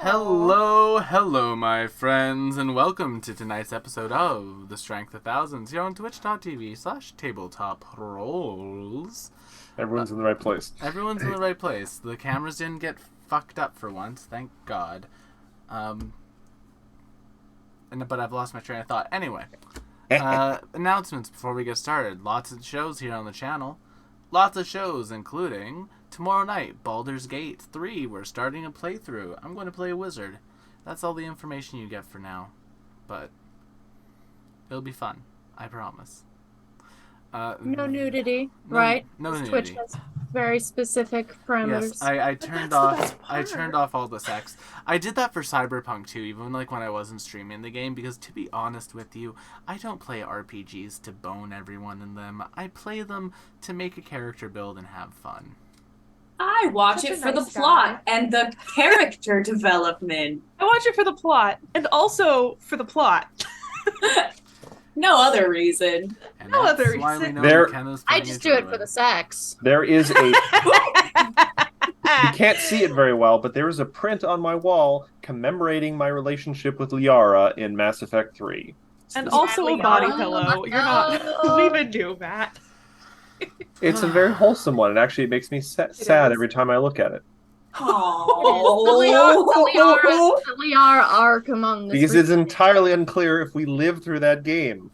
Hello, my friends, and welcome to tonight's episode of The Strength of Thousands here on twitch.tv/tabletop rolls. Everyone's in the right place. Everyone's in the right place. The cameras didn't get fucked up for once, thank God. But I've lost my train of thought. Anyway, announcements before we get started. Lots of shows here on the channel. Lots of shows, including tomorrow night, Baldur's Gate 3. We're starting a playthrough. I'm going to play a wizard. That's all the information you get for now. But it'll be fun. I promise. No nudity, right? No nudity. Twitch has very specific parameters. Yes, I turned off all the sex. I did that for Cyberpunk too, even like when I wasn't streaming the game, because to be honest with you, I don't play RPGs to bone everyone in them. I play them to make a character build and have fun. I watch it for the plot and the character development. I watch it for the plot, and also for the plot. No other reason. And No that's other why we reason. know There- McKenna's I playing just a do it druid. for the sex. There is a... You can't see it very well, but there is a print on my wall commemorating my relationship with Liara in Mass Effect 3. And also a body Oh, pillow. You're not oh. leaving do that. It's a very wholesome one. It actually makes me sad is. every time I look at it. Oh. The Liara arc among this Because it's entirely unclear if we live through that game.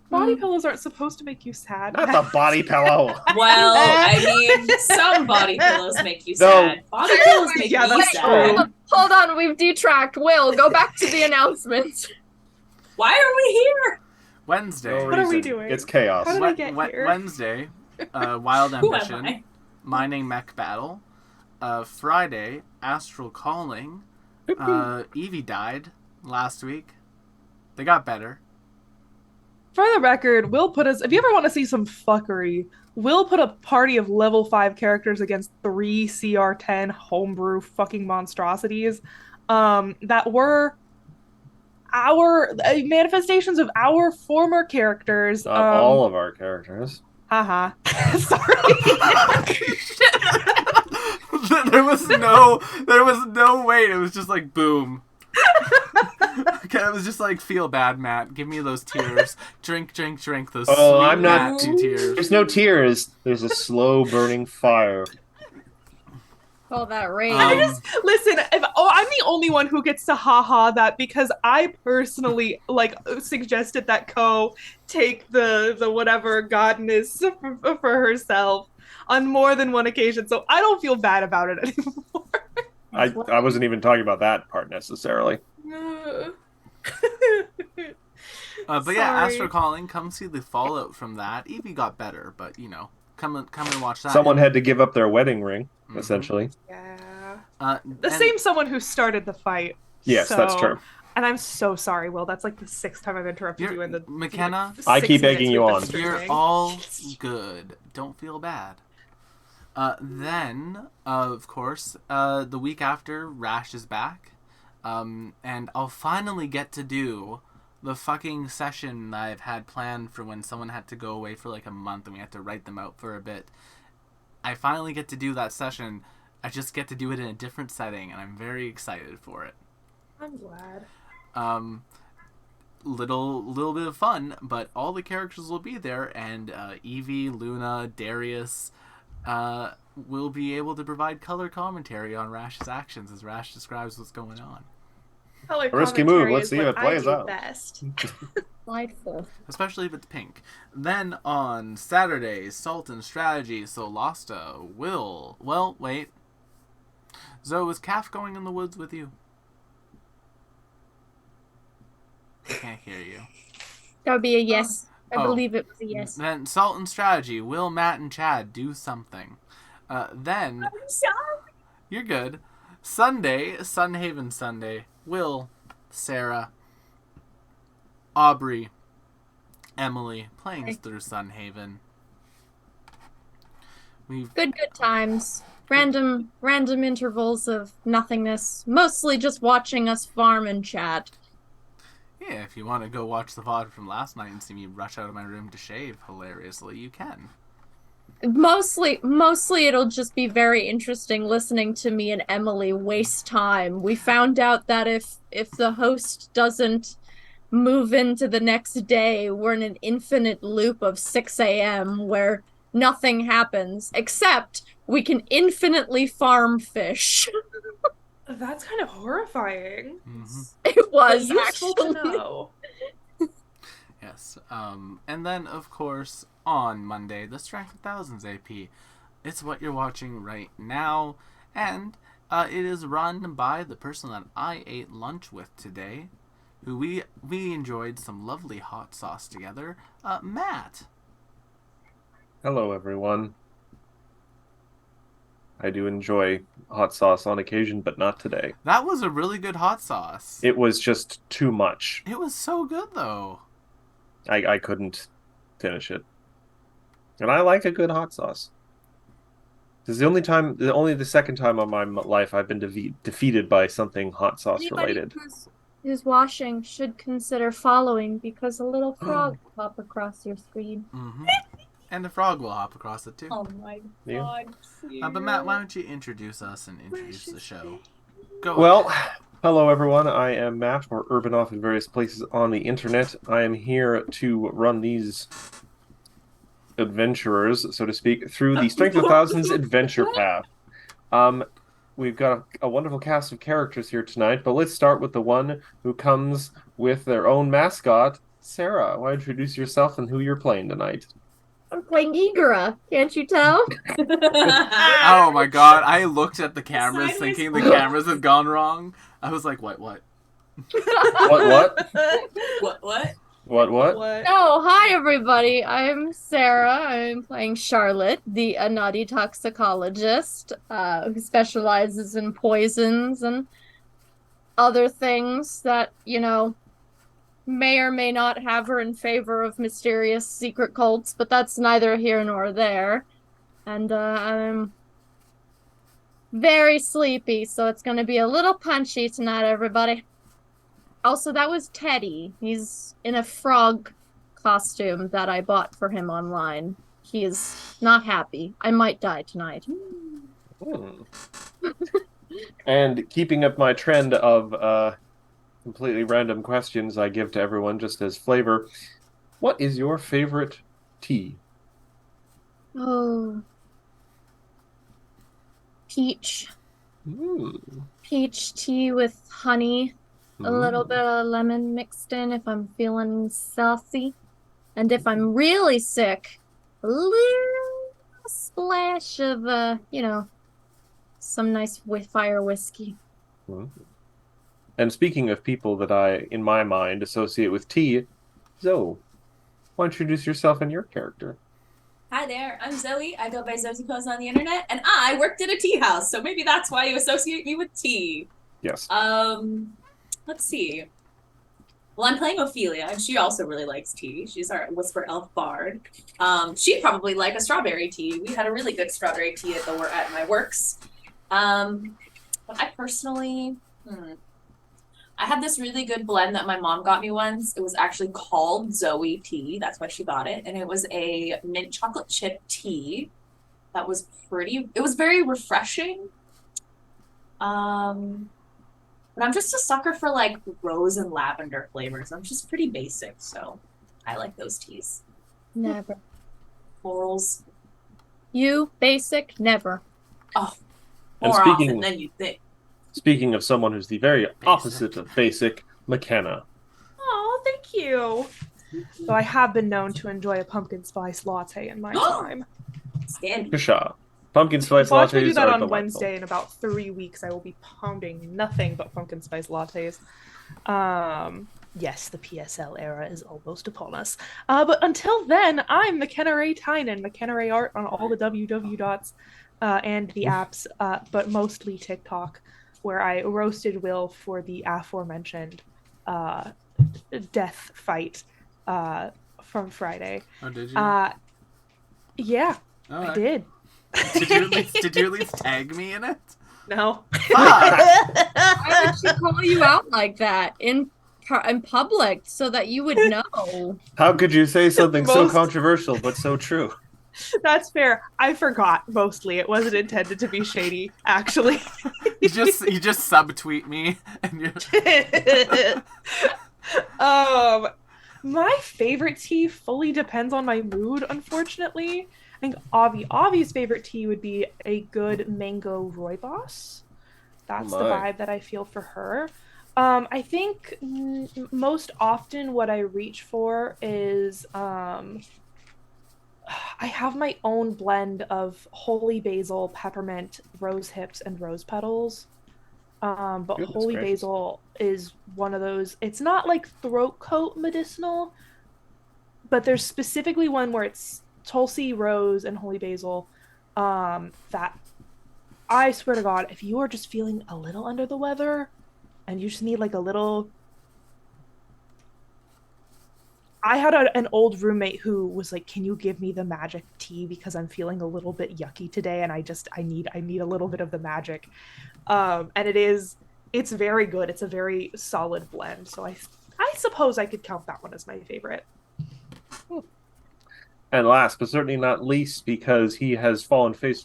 Body pillows aren't supposed to make you sad. Not the body pillow. Well, I mean, some body pillows make you No. sad. Body pillows make Yeah, me that's sad. true. Hold on, we've detracked. Will, go back to the announcements. Why are we here? Wednesday. No What are we reason. doing? It's chaos. How did I get here? Wednesday, Wild Who am Ambition, I? Mining Mech Battle. Friday, Astral Calling. Eevee died last week. They got better. For the record, Will put us. If you ever want to see some fuckery, Will put a party of level 5 characters against 3 CR10 homebrew fucking monstrosities that were our manifestations of our former characters. Not all of our characters. Haha. Sorry. there was no wait. It was just like boom. Okay, it was just like, feel bad, Matt. Give me those tears. Drink those sweet I'm not- Matt tears. There's no tears. There's a slow burning fire. Call that rage. Listen, I'm the only one who gets to haha that because I personally suggested that Ko take the whatever godness for herself on more than one occasion, so I don't feel bad about it anymore. I wasn't even talking about that part necessarily. But yeah, Sorry. Astro Calling. Come see the fallout from that. Eevee got better, but come and watch that. Someone had to give up their wedding ring, Mhm. essentially. Yeah. And- Same someone who started the fight. Yes, that's So- true. And I'm so sorry, Will. That's like the 6th time I've interrupted you in the McKenna, I 6 keep minutes egging you we've been on. you're streaming. all good. Don't feel bad. Then, of course, the week after, Rash is back. And I'll finally get to do the fucking session that I've had planned for when someone had to go away for like a month and we had to write them out for a bit. I finally get to do that session. I just get to do it in a different setting, and I'm very excited for it. I'm glad. Little bit of fun, but all the characters will be there, and Eevee, Luna, Darius will be able to provide color commentary on Rash's actions as Rash describes what's going on. Color A risky move. commentary Let's is see if what it plays I do out. best. Delightful. Especially if it's pink. Then on Saturday, Salt and Strategy, Solasta will... Well, wait. Zoe, is Calf going in the woods with you? I can't hear you. That would be a yes. I Oh. believe it was a yes. Then Salt and Strategy, will Matt and Chad do something? Then... I'm sorry. You're good. Sunday, Sunhaven Sunday. Will, Sarah, Aubrey, Emily playing Hi. through Sunhaven. We've Good times. Random intervals of nothingness. Mostly just watching us farm and chat. yeah. If you want to go watch the VOD from last night and see me rush out of my room to shave hilariously, you can. Mostly it'll just be very interesting listening to me and Emily waste time. We found out that if the host doesn't move into the next day, we're in an infinite loop of 6 a.m. where nothing happens except we can infinitely farm fish. That's kind of horrifying. It But was useful to actually. know. Yes. And then, of course, on Monday, the Strength of Thousands AP. It's what you're watching right now, and it is run by the person that I ate lunch with today, who we enjoyed some lovely hot sauce together, Matt. Hello, everyone. I do enjoy hot sauce on occasion, but not today. That was a really good hot sauce. It was just too much. It was so good, though. I couldn't finish it. And I like a good hot sauce. This is only the second time in my life I've been defeated by something hot sauce related. Who's watching should consider following because a little frog will pop across your screen. Mm-hmm. And the frog will hop across it, too. Oh my Yeah. god. But Matt, why don't you introduce us and introduce the show? Go Well, ahead. hello everyone. I am Matt, or Urbanoff in various places on the internet. I am here to run these adventurers, so to speak, through the Strength of Thousands adventure path. We've got a wonderful cast of characters here tonight, but let's start with the one who comes with their own mascot, Sarah. Why don't you introduce yourself and who you're playing tonight? I'm playing Igora, can't you tell? Oh my god, I looked at the cameras Sideways thinking the cameras had gone wrong. I was like, what? What? What? Oh, hi everybody. I'm Sarah. I'm playing Charlotte, the nutty toxicologist who specializes in poisons and other things that, may or may not have her in favor of mysterious secret cults, but that's neither here nor there. And I'm very sleepy, so it's going to be a little punchy tonight, everybody. Also, that was Teddy. He's in a frog costume that I bought for him online. He is not happy. I might die tonight. And keeping up my trend of completely random questions I give to everyone just as flavor, what is your favorite tea? Oh. Peach. Peach tea with honey. A little bit of lemon mixed in if I'm feeling saucy. And if I'm really sick, a little splash of, some nice fire whiskey. And speaking of people that I, in my mind, associate with tea, Zoe, why don't you introduce yourself and your character? Hi there, I'm Zoe. I go by Zoe Pose on the internet, and I worked at a tea house, so maybe that's why you associate me with tea. Yes. Let's see. Well, I'm playing Ophelia, and she also really likes tea. She's our Whisper Elf Bard. She'd probably like a strawberry tea. We had a really good strawberry tea at my works. But I personally, I had this really good blend that my mom got me once. It was actually called Zoe Tea. That's why she got it. And it was a mint chocolate chip tea that was it was very refreshing. But I'm just a sucker for like rose and lavender flavors. I'm just pretty basic, so I like those teas. Never. Florals. You, basic, never. Oh, And more speaking- often than you think. Speaking of someone who's the very opposite of basic, McKenna. Oh, thank you. So I have been known to enjoy a pumpkin spice latte in my time. Standy. Kasha. Pumpkin spice Watch lattes me do that are on delightful. Wednesday. In about 3 weeks, I will be pounding nothing but pumpkin spice lattes. Yes, the PSL era is almost upon us. But until then, I'm McKenna Ray Tynan, McKenna Ray Art on all the WW dots and the apps, but mostly TikTok, where I roasted Will for the aforementioned death fight from Friday. Oh, did you? Yeah, Oh, I did. Did you at least tag me in it? No. Fuck! Why would she call you out like that in public so that you would know? How could you say something so Most- controversial but so true? That's fair. I forgot mostly. It wasn't intended to be shady, actually. You just subtweet me and you're My favorite tea fully depends on my mood, unfortunately. I think Avi's favorite tea would be a good mango rooibos. That's the my. vibe that I feel for her. I think most often what I reach for is I have my own blend of holy basil, peppermint, rose hips, and rose petals. But Goodness holy gracious. basil is one of those. It's not like throat coat medicinal, but there's specifically one where it's tulsi, rose, and holy basil. That I swear to God, if you are just feeling a little under the weather and you just need like a little. I had an old roommate who was like, "Can you give me the magic tea because I'm feeling a little bit yucky today, and I need a little bit of the magic." And it's very good. It's a very solid blend. So I suppose I could count that one as my favorite. And last but certainly not least, because he has fallen face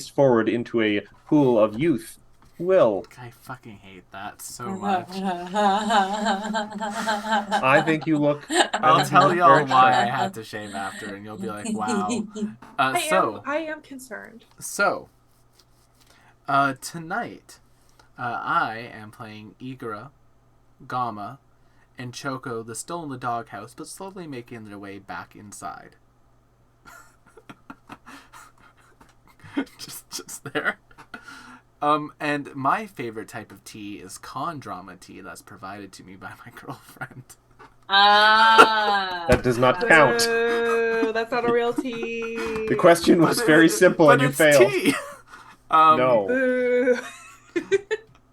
forward into a pool of youth, Will. I fucking hate that so much. I think you look. I'll tell y'all very why I sharp. had to shave after, and you'll be like, "Wow." I am concerned. Tonight, I am playing Igra, Gamma, and Choco, the still in the doghouse, but slowly making their way back inside. just there. And my favorite type of tea is con drama tea that's provided to me by my girlfriend. That does not count. Boo, that's not a real tea. The question was very simple but and you it's failed. Tea. No. Boo.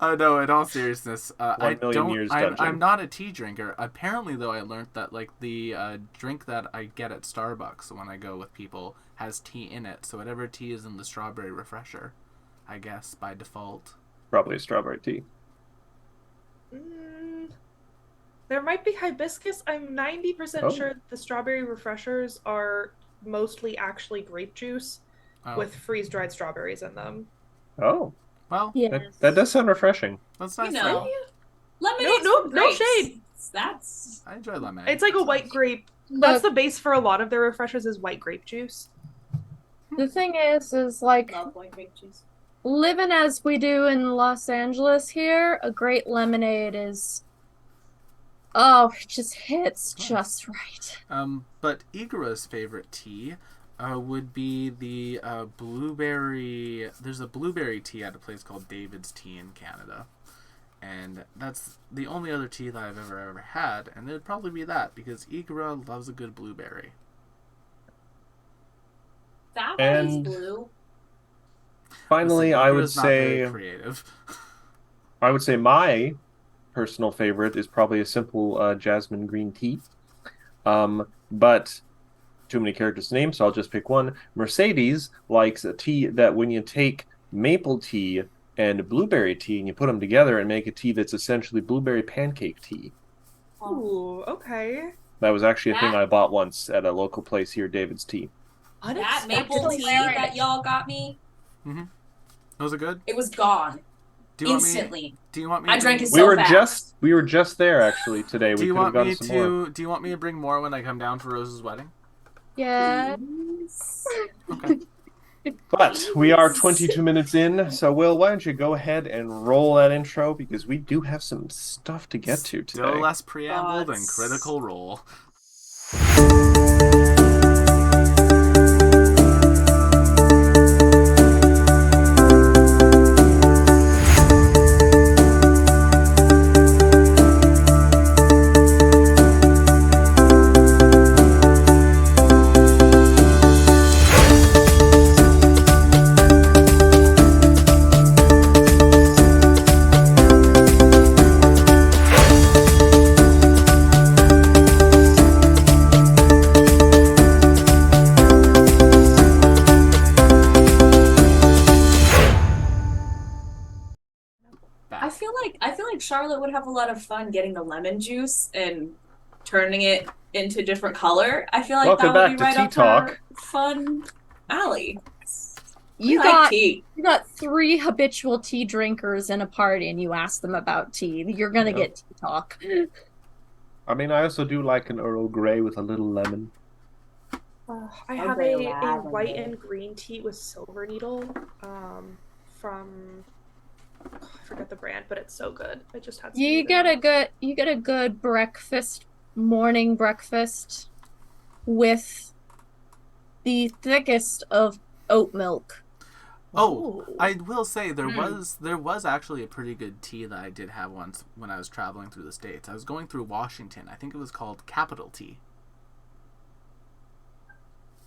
No, in all seriousness, I 1 million years I'm judging. not a tea drinker. Apparently, though, I learned that like the drink that I get at Starbucks when I go with people has tea in it. So whatever tea is in the strawberry refresher, I guess by default. Probably a strawberry tea. There might be hibiscus. I'm 90% Oh. sure the strawberry refreshers are mostly actually grape juice with freeze-dried strawberries in them. Oh, Well, Yes. that does sound refreshing. that's nice. You know. though. Lemonade. No shade. That's I enjoy lemon. It's like a white grape. The, That's the base for a lot of their refreshers is white grape juice. the thing is like love white grape juice. living as we do in Los Angeles here, a great lemonade is it just hits just right. But Igra's favorite tea would be the blueberry. There's a blueberry tea at a place called David's Tea in Canada, and that's the only other tea that I've ever had, and it would probably be that because Igra loves a good blueberry. That one And- is blue. Finally, Listen, I would Igra's not very say creative. my personal favorite is probably a simple jasmine green tea. But too many characters to name, so I'll just pick one. Mercedes likes a tea that when you take maple tea and blueberry tea and you put them together and make a tea that's essentially blueberry pancake tea. Ooh, okay. That was actually a thing That- I bought once at a local place here, David's Tea. That maple Unexpectedly tea hilarious. that y'all got me, Was it good? it was gone Do you instantly. Want me? Do you want me? I to drank bring- it so fast. We were just there actually today. Do We you could have want gotten me some more. to? Do you want me to bring more when I come down for Rose's wedding? Yeah. Please. Okay. But we are 22 minutes in, so Will, why don't you go ahead and roll that intro because we do have some stuff to get to Still today. less preamble than Gods. Critical Role. I feel like Charlotte would have a lot of fun getting the lemon juice and turning it into different color, I feel like Welcome that would be back to right Tea up Talk. her fun alley. You We got like tea. you got 3 habitual tea drinkers in a party, and you ask them about tea. You're gonna Yeah. get tea talk. I mean, I also do like an Earl Grey with a little lemon. I have Okay, a white lavender. and green tea with silver needle from I forget the brand, but it's so good. I just had some You the other get day. a good breakfast, morning breakfast with the thickest of oat milk. Oh, Ooh. I will say there Mm. was actually a pretty good tea that I did have once when I was traveling through the States. I was going through Washington. I think it was called Capital Tea.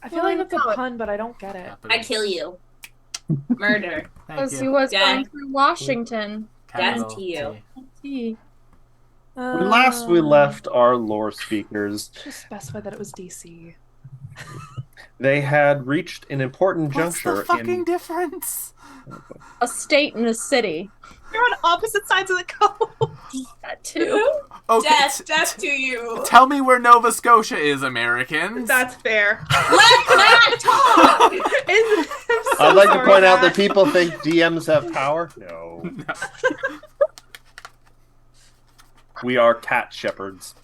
I feel like that's a Well, pun, but I don't get it. Capital. I kill you. Murder. Thank Because he you. was Death. going through Washington. Capital Death to you. Tea. Tea. When last we left our lore speakers, Just specify that it was DC. they had reached an important What's juncture the fucking in difference? A state and a city. You're on opposite sides of the coast. That too. Okay, Death to you. tell me where Nova Scotia is, Americans. That's fair. Let Matt talk. I'd like to point out that people think DMs have power. No. We are cat shepherds.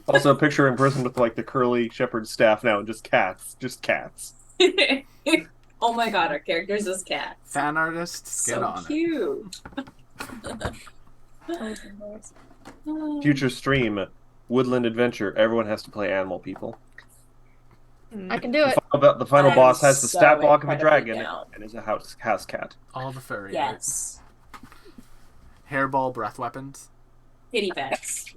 Also, picture in person with like the curly shepherd staff now, and just cats. Just cats. Oh my god, our character's this cat. Fan artists, get So on it. cute. Future stream, Woodland Adventure. Everyone has to play animal people. I can do it. The final I'm boss has the so stat block of a incredibly dragon down. and is a house cat. All the furry. Yes. Hairball breath weapons. Kitty pets.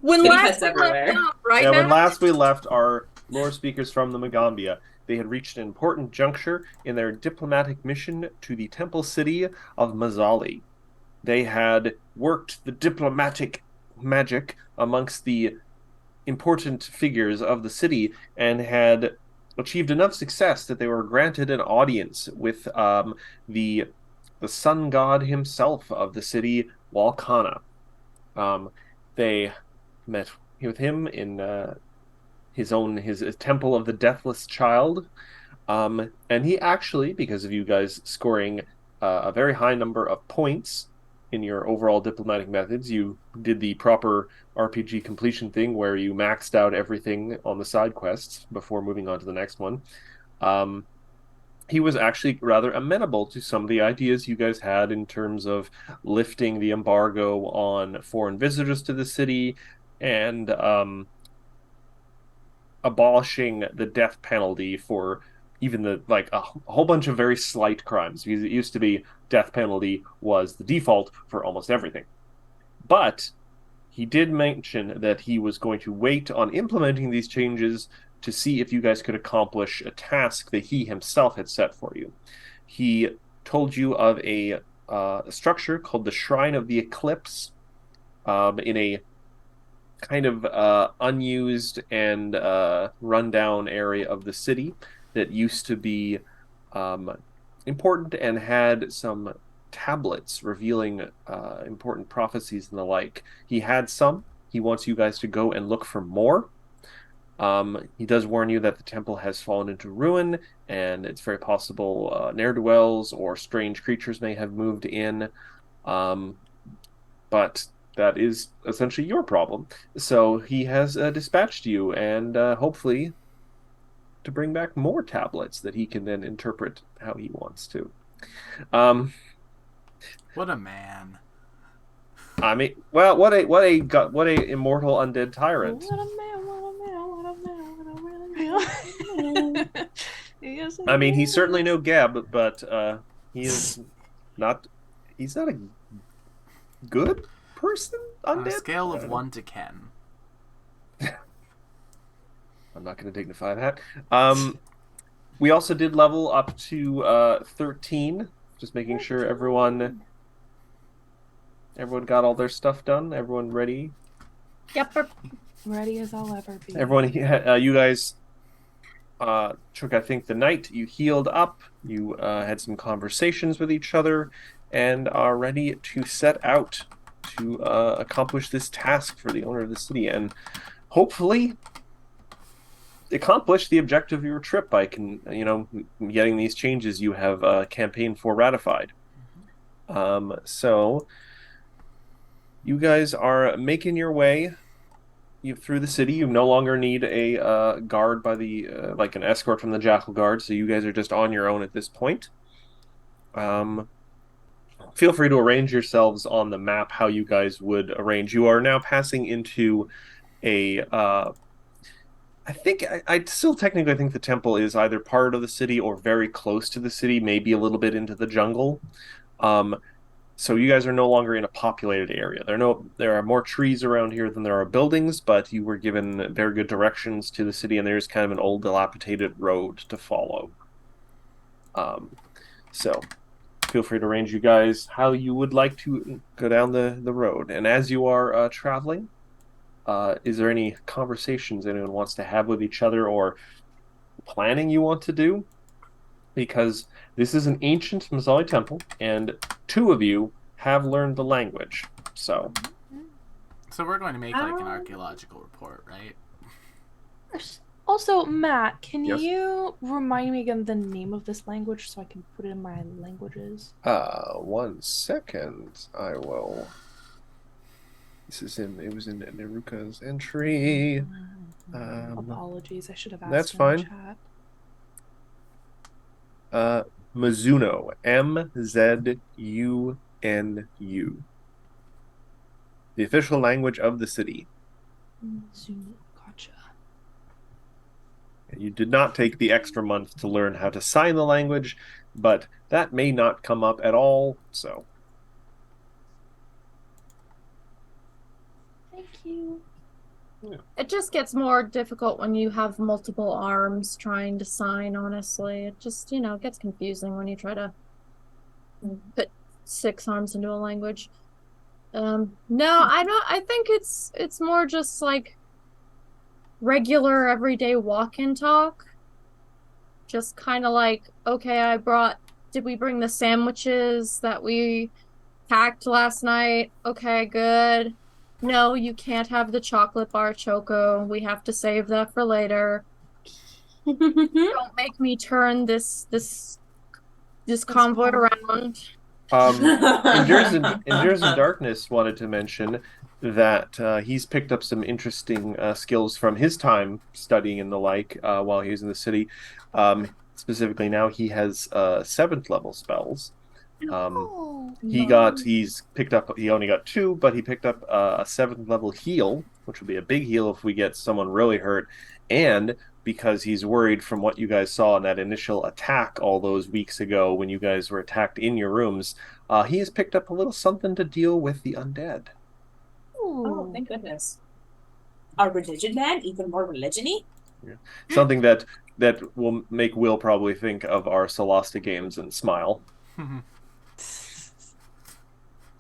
When Kitty last pets we everywhere. left off, right Yeah, now. when last we left our lore speakers from the Magambia, they had reached an important juncture in their diplomatic mission to the temple city of Mazali. They had worked the diplomatic magic amongst the important figures of the city and had achieved enough success that they were granted an audience with the sun god himself of the city, Walkana. They met with him in his temple of the Deathless Child, and he actually, because of you guys scoring a very high number of points in your overall diplomatic methods, you did the proper RPG completion thing where you maxed out everything on the side quests before moving on to the next one. He was actually rather amenable to some of the ideas you guys had in terms of lifting the embargo on foreign visitors to the city and abolishing the death penalty for even a whole bunch of very slight crimes, because it used to be death penalty was the default for almost everything. But he did mention that he was going to wait on implementing these changes to see if you guys could accomplish a task that he himself had set for you. He told you of a structure called the Shrine of the Eclipse in a kind of unused and rundown area of the city that used to be important and had some tablets revealing important prophecies and the like. He had some. He wants you guys to go and look for more. He does warn you that the temple has fallen into ruin, and it's very possible ne'er-do-wells or strange creatures may have moved in. But that is essentially your problem. So he has dispatched you, and hopefully to bring back more tablets that he can then interpret how he wants to. What a man. I mean, well, what a immortal undead tyrant. What a man, what a man, what a man, what a man. Yes, I mean, he's certainly no Geb, but he is not. He's not a good person. On a Undead. scale of 1 to 10. I'm not going to dignify that. We also did level up to 13, just making sure everyone got all their stuff done. Everyone ready? Yep. Ready as I'll ever be. Everyone, you guys took, I think, the night. You healed up. You had some conversations with each other, and are ready to set out to accomplish this task for the owner of the city and hopefully accomplish the objective of your trip by getting these changes you have campaigned for ratified. So you guys are making your way through the city. You no longer need a guard by the like an escort from the Jackal Guard, so you guys are just on your own at this point. Feel free to arrange yourselves on the map how you guys would arrange. You are now passing into a I still technically think the temple is either part of the city or very close to the city, maybe a little bit into the jungle. So you guys are no longer in a populated area. There are more trees around here than there are buildings, but you were given very good directions to the city, and there's kind of an old dilapidated road to follow. So feel free to arrange you guys how you would like to go down the road. And as you are traveling, is there any conversations anyone wants to have with each other or planning you want to do? Because this is an ancient Mazzali temple, and 2 of you have learned the language. So we're going to make like an archaeological report, right? Also, Matt, can Yes? you remind me again the name of this language so I can put it in my languages? 1 second. I will. It was in Neruka's entry. Apologies, I should have asked. That's in fine. Chat. Mizuno. Mzunu. The official language of the city. Gotcha. You did not take the extra month to learn how to sign the language, but that may not come up at all, so. Thank you. It just gets more difficult when you have multiple arms trying to sign, honestly. It just, gets confusing when you try to put 6 arms into a language. No, I think it's more just like regular everyday walk and talk. Just kind of like, okay, did we bring the sandwiches that we packed last night? Okay, good. No, you can't have the chocolate bar choco. We have to save that for later. Don't make me turn this convoy around. Endures in Darkness wanted to mention that he's picked up some interesting skills from his time studying and the like while he was in the city. Specifically, now he has 7th level spells. He only got 2, but he picked up a 7th level heal, which would be a big heal if we get someone really hurt, and because he's worried from what you guys saw in that initial attack all those weeks ago when you guys were attacked in your rooms, he has picked up a little something to deal with the undead. Oh, thank goodness. Our religion man, even more religion-y? Yeah. Something that will make Will probably think of our Solasta games and smile.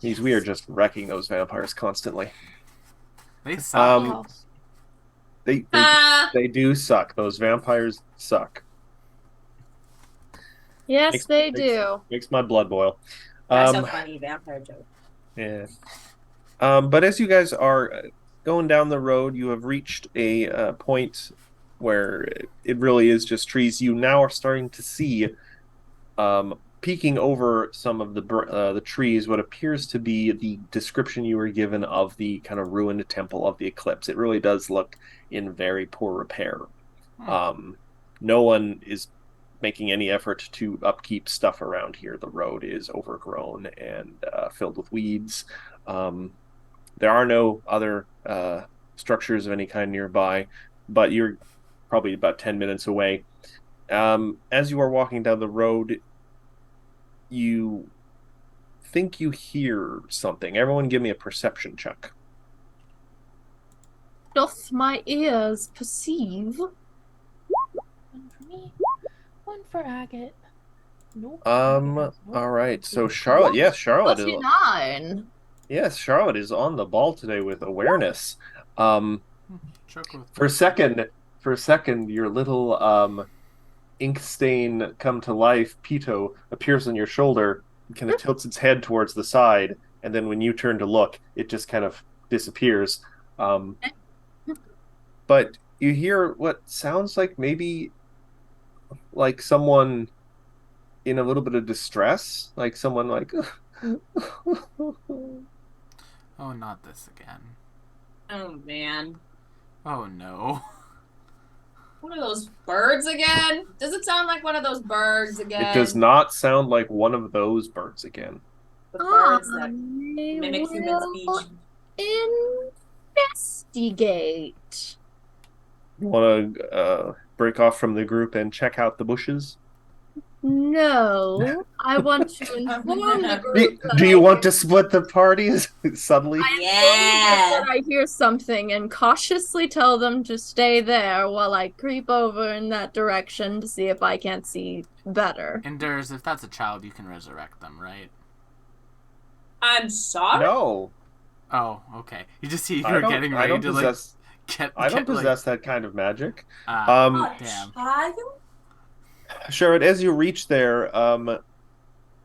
We are just wrecking those vampires constantly. They suck. They do suck. Those vampires suck. Yes, they do. Makes my blood boil. That's a funny vampire joke. Yeah. But as you guys are going down the road, you have reached a point where it really is just trees. You now are starting to see, peeking over some of the trees, what appears to be the description you were given of the kind of ruined temple of the Eclipse. It really does look in very poor repair. No one is making any effort to upkeep stuff around here. The road is overgrown and filled with weeds. There are no other structures of any kind nearby, but you're probably about 10 minutes away. As you are walking down the road, you think you hear something. Everyone give me a perception check. Doth my ears perceive? 1 for me, 1 for Agate. Nope. All right. So Charlotte, yes, Charlotte is. 29. Yes, Charlotte is on the ball today with awareness. Choco. For a second, your little ink stain come to life, Pito, appears on your shoulder, kind of tilts its head towards the side, and then when you turn to look, it just kind of disappears. But you hear what sounds like maybe like someone in a little bit of distress, like someone like. Oh, not this again. Oh man. Oh no. One of those birds again? Does it sound like one of those birds again? It does not sound like one of those birds again. The birds that I mimic human will speech. investigate. You want to break off from the group and check out the bushes? No, I want to inform the group. Do you want to split the parties suddenly? Yeah. That I hear something and cautiously tell them to stay there while I creep over in that direction to see if I can't see better. Endures, if that's a child, you can resurrect them, right? I'm sorry? No, Oh, okay. You just see I you're don't. getting I ready don't to possess. get. I don't get, possess that kind of magic. A Damn. child? Sherrod, as you reach there,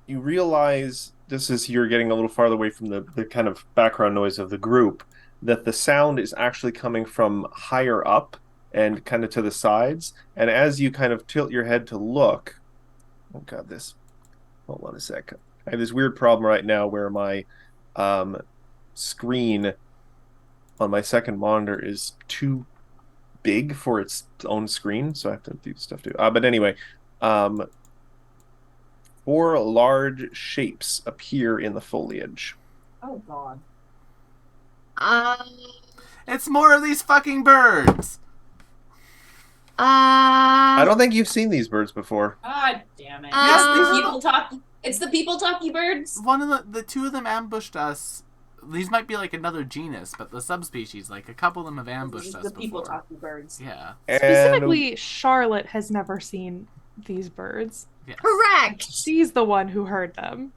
you realize this is you're getting a little farther away from the kind of background noise of the group, that the sound is actually coming from higher up and kind of to the sides. And as you kind of tilt your head to look, oh god, hold on a sec. I have this weird problem right now where my screen on my second monitor is too big for its own screen, so I have to do stuff too. But anyway, 4 large shapes appear in the foliage. Oh god. It's more of these fucking birds. I don't think you've seen these birds before. God damn it. Yes, these are People talk. It's the people talky birds. One of the two of them ambushed us. These might be like another genus, but the subspecies, like a couple of them have ambushed This is us the people before. talky birds. Yeah. Specifically, Charlotte has never seen these birds. Yes. Correct. She's the one who heard them.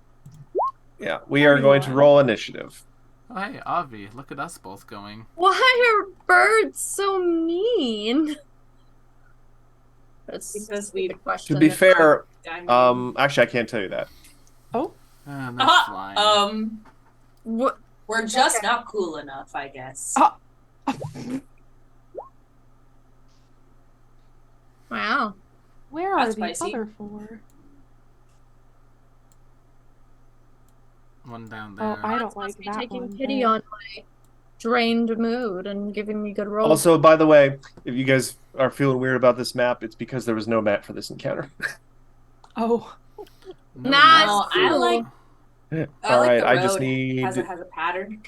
Yeah, we are going to roll initiative. Oh, hey, Avi, look at us both going. Why are birds so mean? That's Because we. the question. To be fair, Dang. actually, I can't tell you that. And they're flying. What? We're just not cool enough, I guess. Wow. Where are That's the spicy. other 4? One down there. Oh, I don't Must like be that taking one. pity bit. on my drained mood and giving me good rolls. Also, by the way, if you guys are feeling weird about this map, it's because there was no map for this encounter. Oh, No, Nice. No, I like. I All like right, the I road. just need. Has a pattern.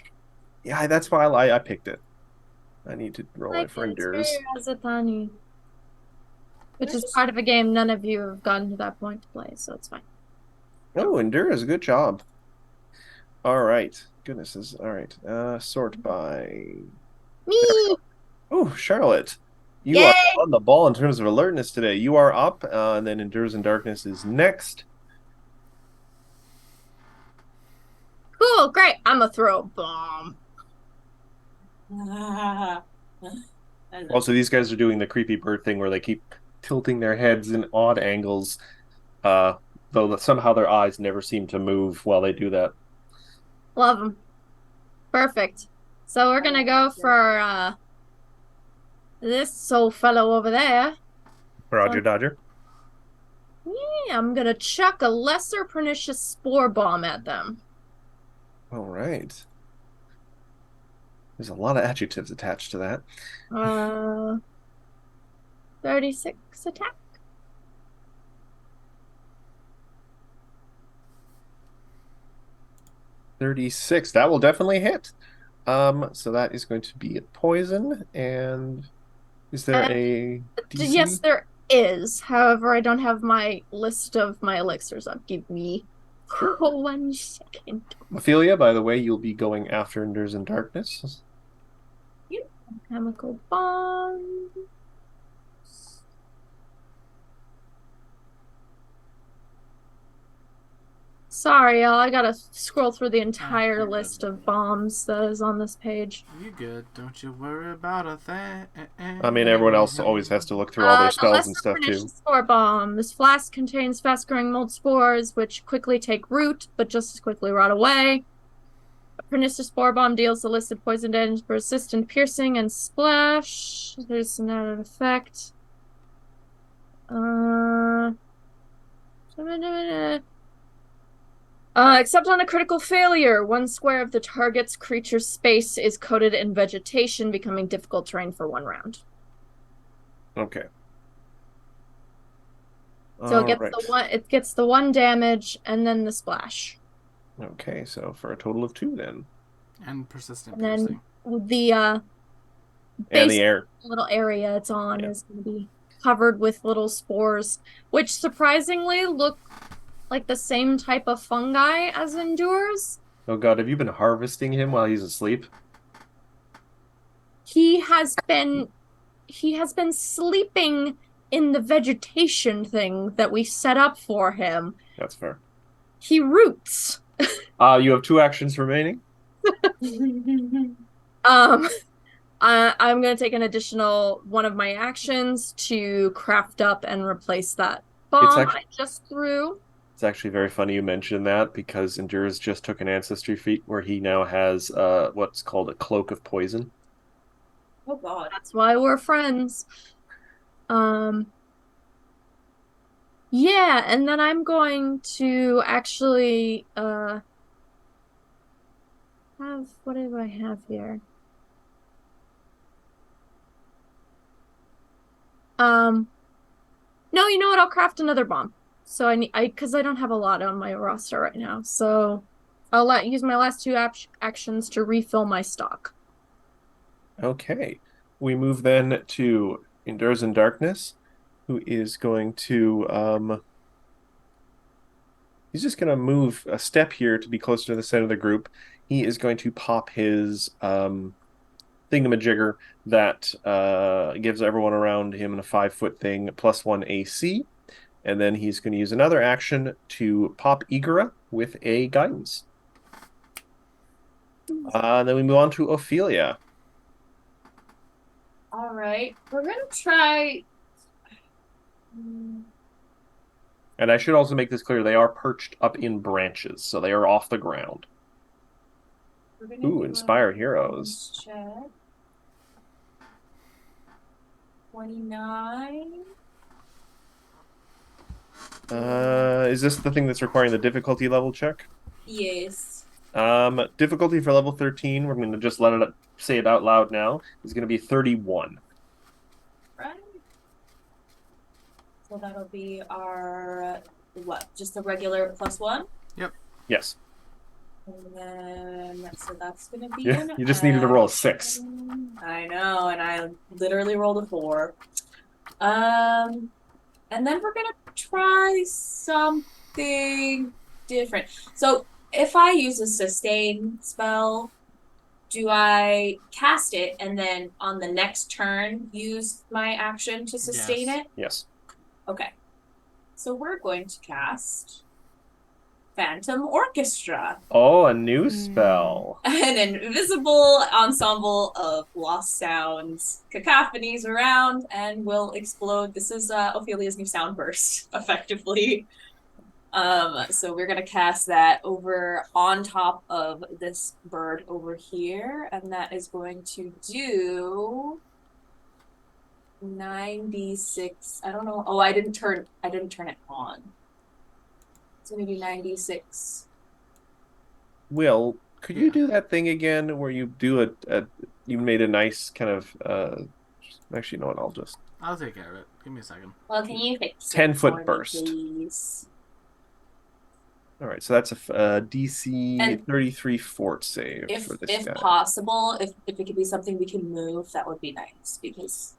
Yeah, that's why I picked it. I need to roll it for endures. Azatani. Which is part of a game none of you have gotten to that point to play, so it's fine. Oh, endures, good job. All right, goodness is all right. Sort by. Me! Oh, Charlotte, you Yay! are on the ball in terms of alertness today. You are up, and then endures in darkness is next. Cool, great. I'm gonna throw a bomb. Also, these guys are doing the creepy bird thing where they keep tilting their heads in odd angles, though somehow their eyes never seem to move while they do that. Love them. Perfect. So we're gonna go for this old fellow over there. Roger, Dodger. Yeah, I'm gonna chuck a lesser pernicious spore bomb at them. All right. There's a lot of adjectives attached to that. 36 attack. $36. That will definitely hit. So that is going to be a poison. And is there a DC? Yes, there is. However, I don't have my list of my elixirs up. Give me 1 second. Ophelia, by the way, you'll be going after Endures in Darkness. Chemical bomb. Sorry, y'all. I gotta scroll through the entire you're good. list of bombs that is on this page. You good? Don't you worry about a thing. I mean, everyone else always has to look through all their The spells lesser and stuff, pernicious too. spore bomb. This flask contains fast-growing mold spores, which quickly take root, but just as quickly rot away. Pernicious Spore Bomb deals the listed poison damage, persistent piercing, and splash. There's an added effect. Except on a critical failure, 1 square of the target's creature's space is coated in vegetation, becoming difficult terrain for 1 round. Okay. So it Alright. gets the 1 damage and then the splash. Okay, so for a total of 2 then. And persistent And then piercing. the And base the air. little area it's on Yeah. is going to be covered with little spores, which surprisingly look like the same type of fungi as endures. Oh god, have you been harvesting him while he's asleep? He has been sleeping in the vegetation thing that we set up for him. That's fair. He roots. You have 2 actions remaining. I'm gonna take an additional one of my actions to craft up and replace that bomb I just threw. It's actually very funny you mentioned that because Endurance just took an ancestry feat where he now has what's called a cloak of poison. Oh god. That's why we're friends. Yeah, and then I'm going to actually have, what do I have here? No, you know what? I'll craft another bomb. So because I don't have a lot on my roster right now. So I'll use my last 2 actions to refill my stock. Okay. We move then to Endures in Darkness, who is going to he's just going to move a step here to be closer to the center of the group. He is going to pop his thingamajigger that gives everyone around him a 5-foot thing +1 AC. And then he's going to use another action to pop Igora with a guidance. Then we move on to Ophelia. All right, we're gonna try. And I should also make this clear, they are perched up in branches, so they are off the ground. Ooh, Inspire Heroes. Check. 29. Is this the thing that's requiring the difficulty level check? Yes. Difficulty for level 13, we're going to just say it out loud now, is going to be 31. Right. So that'll be our, just the regular +1? Yep. Yes. And then, so that's going to be Yeah, you just needed to roll a 6. I know, and I literally rolled a 4. And then we're gonna try something different. So if I use a sustain spell, do I cast it and then on the next turn use my action to sustain it? Yes. Okay. So we're going to cast Phantom Orchestra. Oh, a new spell. An invisible ensemble of lost sounds, cacophonies around, and will explode. This is Ophelia's new sound burst, effectively. So we're gonna cast that over on top of this bird over here, and that is going to do 96. I don't know. Oh, I didn't turn it on. It's gonna do 96. Will, could you do that thing again where you do you made a nice kind of actually, you know what, I'll take care of it. Give me a second. Well, can you fix 10-foot burst. Please? All right, so that's a DC And 33 fort save for this If guy. possible, if it could be something we can move, that would be nice because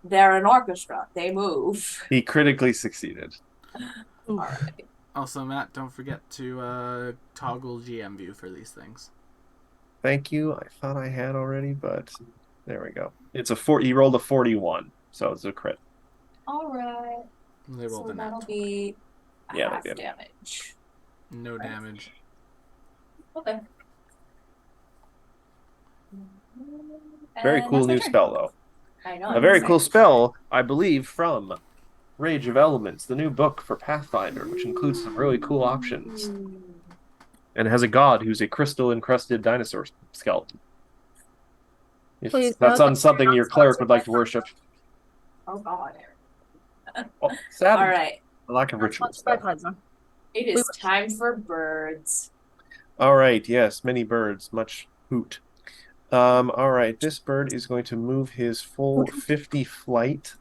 they're an orchestra. They move. He critically succeeded. All right. Also, Matt, don't forget to toggle GM view for these things. Thank you. I thought I had already, but there we go. It's a he rolled a 41, so it's a crit. All right. They rolled So a nat that'll 20. be Yeah, half they did. damage. No damage. Okay. Very And cool that's my new turn. spell, though. I know. A I'm very excited. cool spell, I believe, from Rage of Elements, the new book for Pathfinder, which includes some really cool options. and has a god who's a crystal-encrusted dinosaur skeleton. If Please, that's no, on something your cleric would like to worship. Oh God. Oh, sad. All right. Lack of ritual Sponsored by stuff. Plasma. It is time for birds. All right, yes, many birds, much hoot. All right, this bird is going to move his full 50 flight.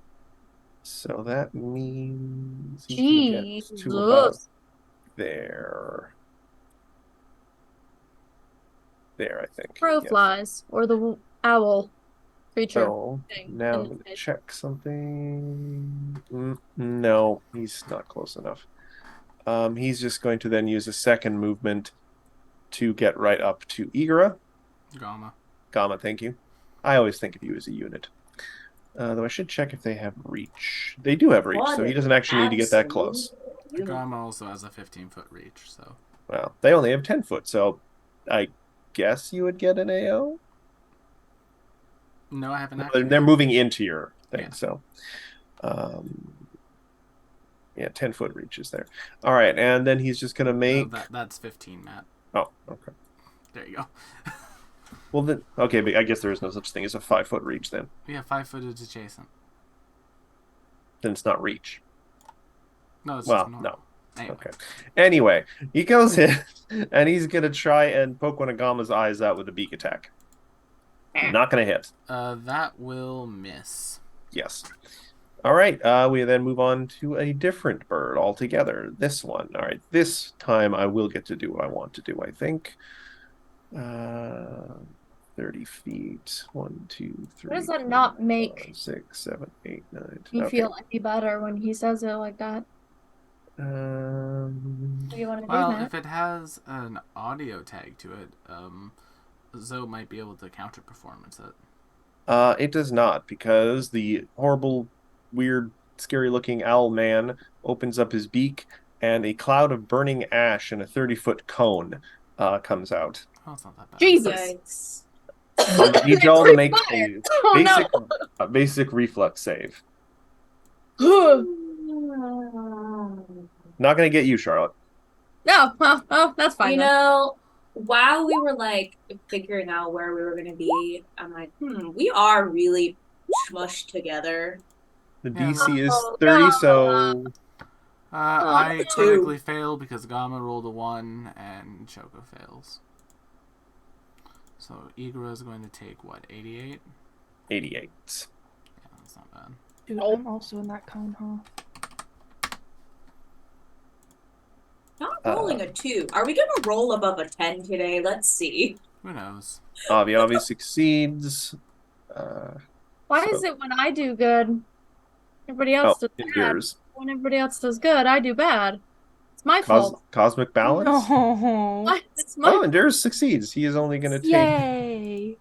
So that means he can get to about Jesus. there. There, I think. Crow Yes. flies or the owl creature. So thing now in I'm his going to face. check something. No, he's not close enough. He's just going to then use a second movement to get right up to Igora. Gamma. Gamma, thank you. I always think of you as a unit. Though I should check if they have reach. They do have reach, What so he an doesn't actually need to get that absolute close. unit. Gamma also has a 15-foot reach, so. Well, they only have 10 foot, so I guess you would get an AO? No, I haven't No, actually. they're moving into your thing, Yeah. so. Yeah, 10-foot reach is there. All right, and then he's just going to make. That's 15, Matt. Oh, okay. There you go. Well, then. Okay, but I guess there is no such thing as a 5-foot reach then. Yeah, 5-footed adjacent. Then it's not reach. No, it's Well, just normal. Anyway. Okay. Anyway, he goes in and he's going to try and poke one of Gamma's eyes out with a beak attack. Not going to hit. That will miss. Yes. All right. We then move on to a different bird altogether. This one. All right. This time I will get to do what I want to do, I think. 30 feet. 1, 2, 3. What does that not make 5, 6, 7, 8, 9. you Okay. feel any better when he says it like that? Um, What do you want to do, Well, Matt? if it has an audio tag to it, Zoe might be able to counter performance it. It does not, because the horrible, weird, scary-looking owl man opens up his beak, and a cloud of burning ash in a 30-foot cone comes out. Oh, it's not that bad. Jesus. Yikes. I need y'all to make a Oh, basic reflex save. no. Not going to get you, Charlotte. No, well, that's fine. You then. know, while we were like figuring out where we were gonna be, I'm like, we are really smushed together. The Yeah, DC is no. 30, so I two. critically fail because Gamma rolled a 1 and Choco fails. So Igora is going to take, what, 88? 88. Yeah, that's not bad. Dude, I'm also in that cone, huh? Not rolling a 2. Are we gonna roll above a 10 today? Let's see. Who knows? Avi obviously succeeds. Why so- is it when I do good, everybody else does bad? endures. When everybody else does good, I do bad. It's my fault. Cosmic balance? No. What? It's my Oh, endures succeeds. He is only going to take. Yay.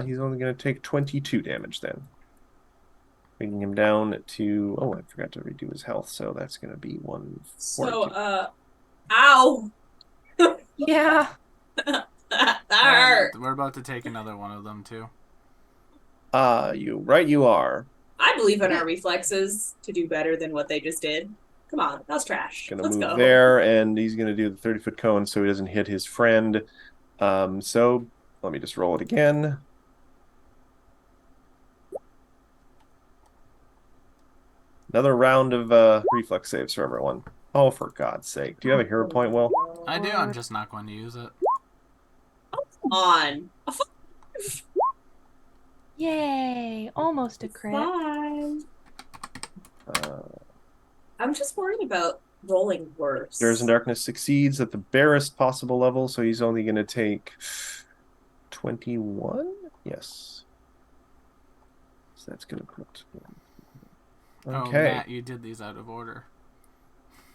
He's only going to take 22 damage then, bringing him down to. Oh, I forgot to redo his health, so that's going to be 142. So, ow! Yeah. That hurt. We're about to take another one of them, too. You are I believe in our reflexes to do better than what they just did. Come on, that was trash. going to Let's move go. there, and he's going to do the 30-foot cone so he doesn't hit his friend. So let me just roll it again. Another round of reflex saves for everyone. Oh, for God's sake. Do you have a hero point, Will? I do, I'm just not going to use it. Come on. Yay. Almost a crit. Fine. Uh, I'm just worried about rolling worse. Stairs in Darkness succeeds at the barest possible level, so he's only going to take 21? Yes. So that's going to put... Oh, Okay. Matt, you did these out of order.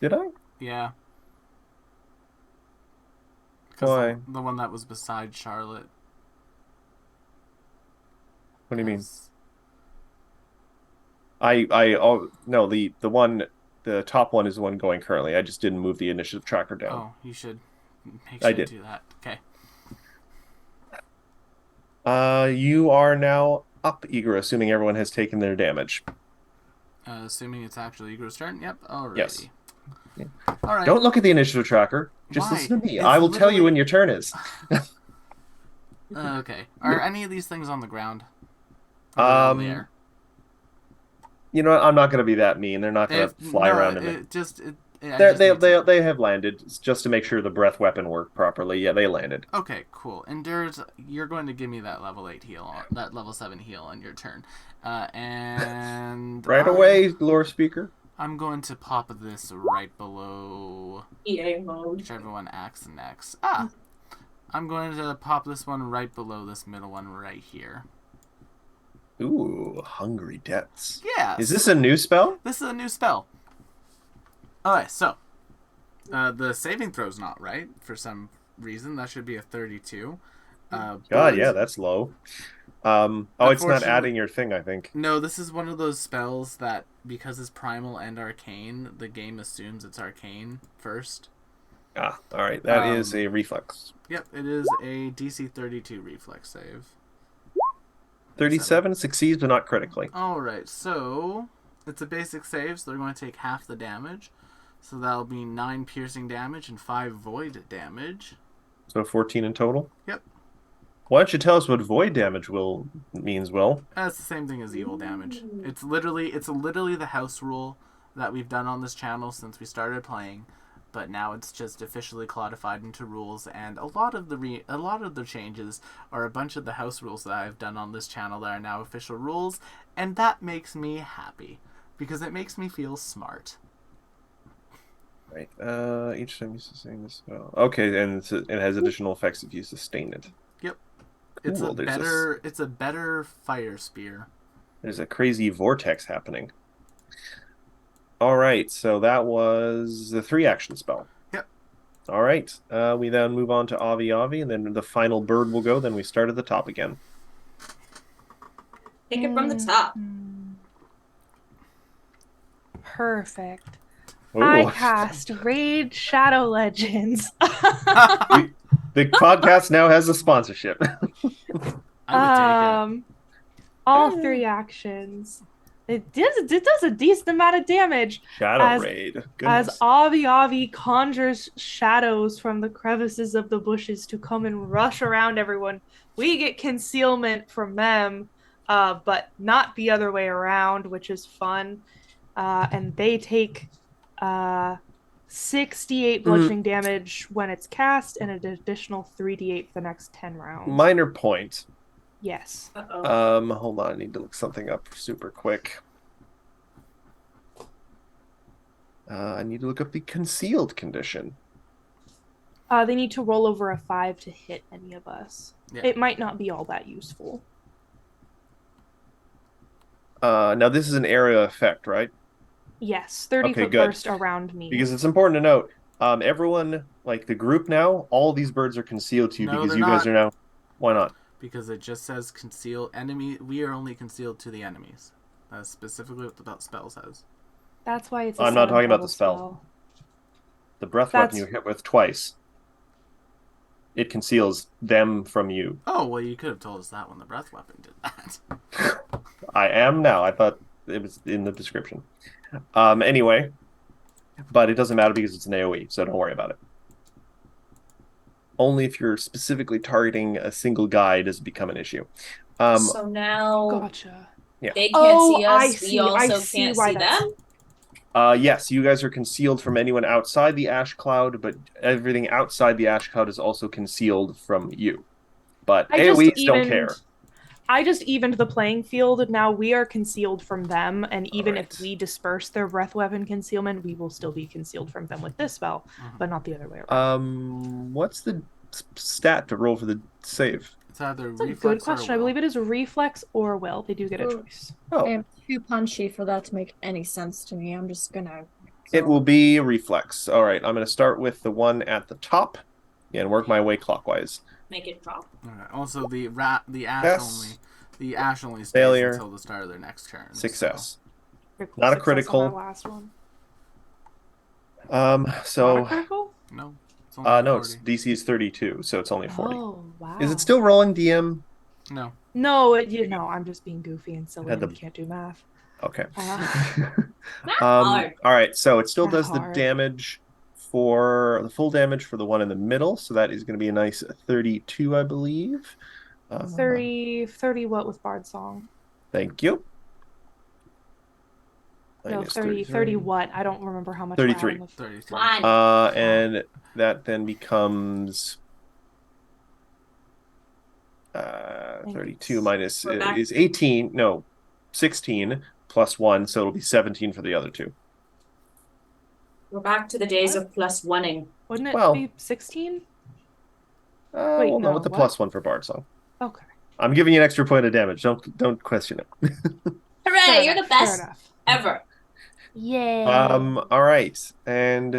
Did I? Yeah. 'Cause Why? The one that was beside Charlotte. What do you mean? was- No, the top one is the one going currently. I just didn't move the initiative tracker down. Oh, you should make I sure to did. do that. Okay. You are now up, Igor, assuming everyone has taken their damage. Assuming it's actually Igor's turn. Yep. Alrighty. Yes. Yeah. All right. Don't look at the initiative tracker. Just Why? listen to me. It's I will tell you literally- when your turn is. Okay. Are any of these things on the ground? Or are they in the air? You know what? I'm not going to be that mean. They're not going to fly around in it. I just They need to- they have landed just to make sure the breath weapon worked properly. Yeah, they landed. Okay, cool. Endures, you're going to give me that level 8 heal, that level 7 heal on your turn. And Right away, lore speaker. I'm going to pop this right below EA mode. whichever one acts next. I'm going to pop this one right below this middle one right here. Ooh, hungry depths. Yeah. Is this a new spell? This is a new spell. Alright, so the saving throw's not right for some reason. That should be a 32. God, yeah, that's low. Oh, it's not Unfortunately- adding your thing, I think. No, this is one of those spells that, because it's primal and arcane, the game assumes it's arcane first. Ah, all right. That is Um, a reflex. Yep, it is a DC 32 reflex save. 37 succeeds, but not critically. Alright, so it's a basic save, so they're going to take half the damage. So that'll be 9 piercing damage and 5 void damage. So 14 in total. Yep. Why don't you tell us what void damage means, Will? That's the same thing as evil damage. It's literally the house rule that we've done on this channel since we started playing, but now it's just officially codified into rules. And a lot of the changes are a bunch of the house rules that I've done on this channel that are now official rules, and that makes me happy because it makes me feel smart. Right. Each time you sustain this spell. Okay, and it has additional effects if you sustain it. Yep. It's Cool, it's a better fire spear. There's a crazy vortex happening. All right, so that was the 3-action spell. Yep. All right, we then move on to Avi Avi, and then the final bird will go. Then we start at the top again. Take it from the top. Perfect. Ooh. I cast Raid Shadow Legends. The podcast now has a sponsorship. I would take it. All 3 actions. It does a decent amount of damage Shadow As- Raid. as Goodness. Avi Avi conjures shadows from the crevices of the bushes to come and rush around everyone. We get concealment from them, but not the other way around, which is fun. And they take 68 bludgeoning damage when it's cast, and an additional 3d8 for the next 10 rounds. Minor point. Yes. Uh-oh. Hold on. I need to look something up super quick. I need to look up the concealed condition. They need to roll over a 5 to hit any of us. Yeah. It might not be all that useful. Now this is an area effect, right? Yes, 30 Okay, foot good. burst around me. Because it's important to note, everyone, like the group now, all these birds are concealed to you No, because they're you guys not. are now. Why not? Because it just says conceal enemy. We are only concealed to the enemies. That's specifically what the spell says. That's why it's. A I'm not talking about seventh the level spell. The breath weapon That's- you hit with twice. It conceals them from you. Oh well, you could have told us that when the breath weapon did that. I am now. I thought it was in the description. Anyway, but it doesn't matter because it's an AoE, so don't worry about it. Only if you're specifically targeting a single guy does it become an issue. So now Gotcha. they can't Oh, see I us. see. We also I can't see why see that's- them. Yes, you guys are concealed from anyone outside the ash cloud, but everything outside the ash cloud is also concealed from you. But AoEs don't care. I just evened the playing field. Now we are concealed from them, and even Alright. if we disperse their breath weapon concealment, we will still be concealed from them with this spell, but not the other way around. What's the stat to roll for the save? It's either That's a reflex good question. or I will. believe it is reflex or will. They do get a Ooh. choice. I Oh, am too punchy for that to make any sense to me. I'm just gonna. it will be reflex. All right, I'm going to start with the one at the top and work my way clockwise. Make it drop. Okay. Also, the ash Yes. only. The ash only stays Failure. until the start of their next turn. so- Success. Critical Not a success on critical. that last one. Not a So critical? No. It's only no, it's 40. DC is 32, so it's only 40. Oh wow. Is it still rolling DM? No. No, I'm just being goofy and silly. Had And the- can't do math. Okay. Uh, Not hard. All right, so it still Not does the hard. damage for the full damage for the one in the middle. So that is going to be a nice 32, I believe. 30 what with Bard Song? Thank you. No, Minus 30 33. what? I don't remember how much 33. we're adding with- 33. One. And that then becomes 32 minus We're back. is 18. No, 16 plus 1, so it'll be 17 for the other two. We're back to the days of plus oneing. Wouldn't it Well- be 16? Well, Wait, no, no, with the what? plus 1 for Bard Song. Okay. I'm giving you an extra point of damage. Don't question it. Hooray! Fair You're the enough, fair best enough. ever. Yeah. All right, and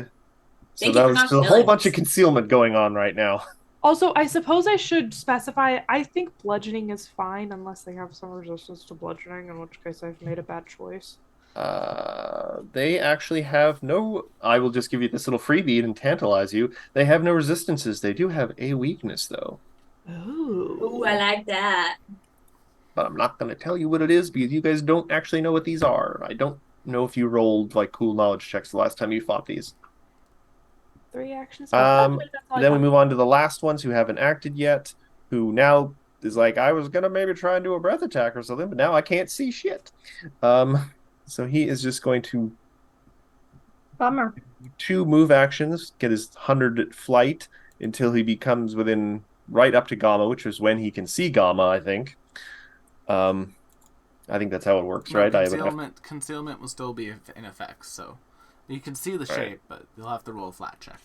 so Thank that you for was not a whole killing bunch us. of concealment going on right now. Also, I suppose I should specify, I think bludgeoning is fine unless they have some resistance to bludgeoning, in which case I've made a bad choice. They actually have no. I will just give you this little freebie and tantalize you. They have no resistances. They do have a weakness, though. Ooh. Ooh, I like that. But I'm not going to tell you what it is because you guys don't actually know what these are. I don't know if you rolled like cool knowledge checks the last time you fought these. 3 actions. Um, That's all I Then we got. move on to the last ones who haven't acted yet, who now is like, I was gonna maybe try and do a breath attack or something, but now I can't see shit. So he is just going to Bummer. 2 move actions, get his 100 flight until he becomes within right up to Gamma, which is when he can see Gamma, I think. I think that's how it works, No, right? I would have concealment will still be in effect, so you can see the Right. shape, but you'll have to roll a flat check.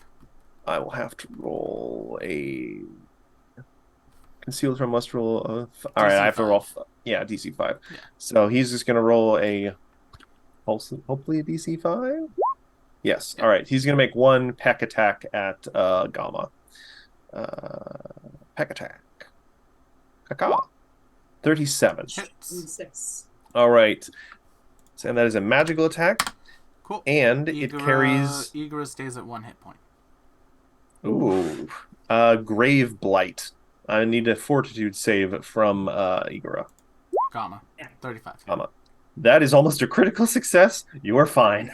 I will have to roll a concealed from must roll. All right, I have to roll. Yeah, DC 5. Yeah. So he's just gonna roll a hopefully a DC 5. Yes. Yeah. All right. He's gonna make 1 peck attack at Gamma. Peck attack. Caca. 37. Hits. 6. All right. So, and that is a magical attack, Cool. and it carries. Igora stays at 1 hit point. Ooh. Grave Blight. I need a fortitude save from Igora. Gamma. Yeah. 35. Gamma. That is almost a critical success. You are fine.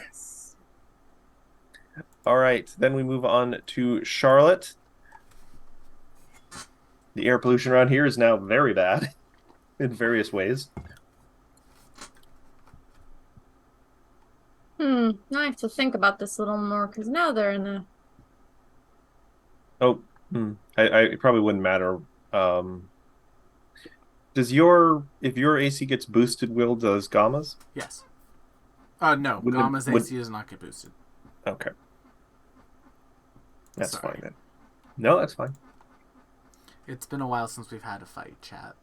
All right. Then we move on to Charlotte. The air pollution around here is now very bad in various ways. Now I have to think about this a little more because now they're in a. Oh, it probably wouldn't matter. Does if your AC gets boosted, does Gamma's? Yes. No. Wouldn't it- Gamma's would- AC does not get boosted. Okay. That's Sorry. fine then. No, that's fine. It's been a while since we've had a fight, chat.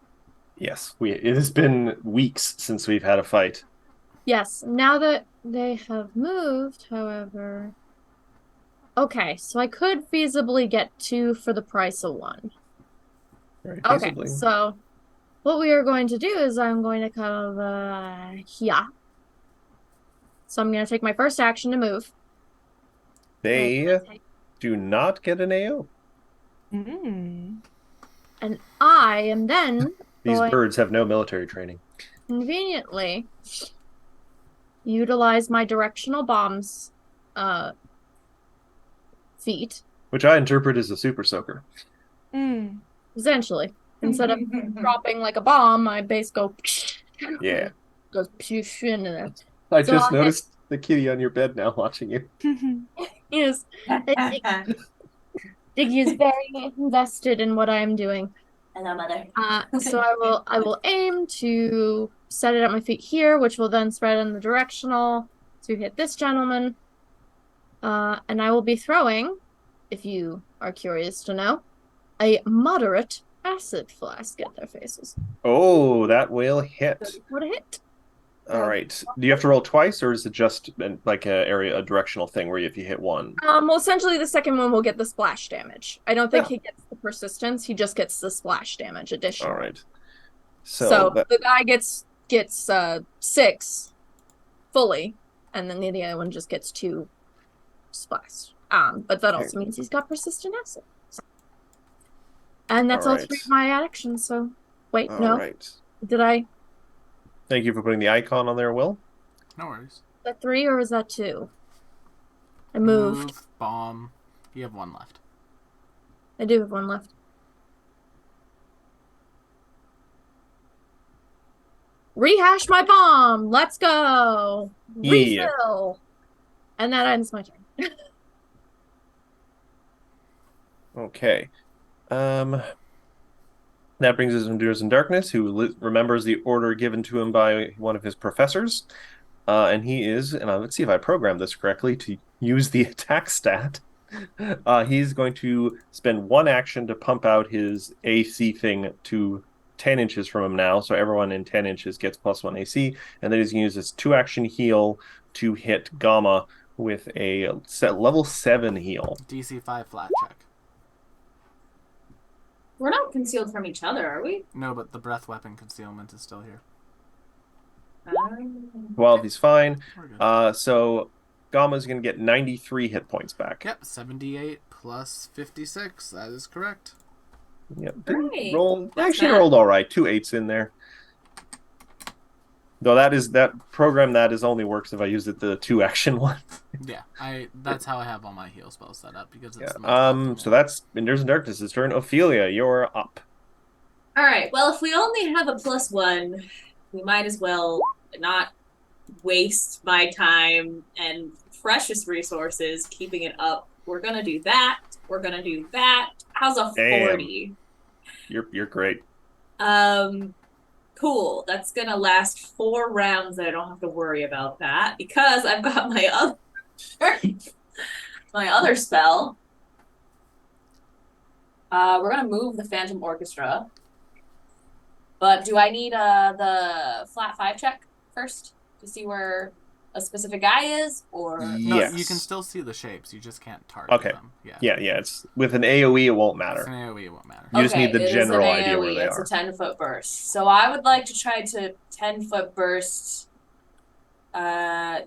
Yes, it has been weeks since we've had a fight. Yes, now that they have moved, however. Okay, so I could feasibly get 2 for the price of 1. Very Okay, feasibly. so what we are going to do is I'm going to kind of yeah. So I'm going to take my first action to move. They do not get an AO. Mm. And I am then These going birds have no military training. conveniently utilize my directional bombs feat, Which I interpret as a super soaker. Mm. essentially. Instead of dropping like a bomb, my base goes Yeah. goes poof into there. I So just I- noticed the kitty on your bed now watching you. Yes, Diggy is very invested in what I am doing. Hello, mother. So I will aim to set it at my feet here, which will then spread in the directional to hit this gentleman. And I will be throwing, if you are curious to know, a moderate acid flask at their faces. Oh, that will hit. What a hit! All right. Do you have to roll twice, or is it just like a directional thing where if you hit 1? Well, essentially the second one will get the splash damage. I don't think Yeah. he gets the persistence. He just gets the splash damage additional. All right. So that, the guy gets 6 fully, and then the other one just gets 2 splash. But that also means he's got persistent acid. And that's all Alright. 3 of my actions. So wait, all no, right. did I? Thank you for putting the icon on there, Will. No worries. That 3 or was that 2? I moved. Move, bomb. You have one left. I do have one left. Rehash my bomb. Let's go. Yeah. Refill. And that ends my turn. Okay. That brings us Endures in Darkness, who remembers the order given to him by one of his professors. And he is, and let's see if I programmed this correctly to use the attack stat. He's going to spend one action to pump out his AC thing to 10 inches from him now. So everyone in 10 inches gets +1 AC. And then he's going to use his 2-action heal to hit Gamma with a level 7 heal. DC 5 flat check. We're not concealed from each other, are we? No, but the breath weapon concealment is still here. 12, he's fine. We're good. So Gamma's going to get 93 hit points back. Yep, 78 plus 56. That is correct. Yep. Great. Actually bad. rolled all right. 2 8s in there. Though that program that is only works if I use it the 2-action one. Yeah, that's how I have all my heal spells set up because it's the most Yeah. optimal. So that's Endures in Darkness' turn. Ophelia, you're up. All right. Well, if we only have a +1, we might as well not waste my time and precious resources keeping it up. We're gonna do that. We're gonna do that. How's a Damn. 40? You're great. Cool. That's gonna last 4 rounds. I don't have to worry about that because I've got my other spell. We're gonna move the Phantom Orchestra. But do I need the flat 5 check first to see where a specific guy is, or No, Yes. you can still see the shapes. You just can't target Okay. them. Yeah. Yeah. It's with an AOE, it won't It's matter. an AoE, it won't matter. You just need the it is general an idea where AoE, they it's are. a 10-foot burst. So I would like to try to 10-foot burst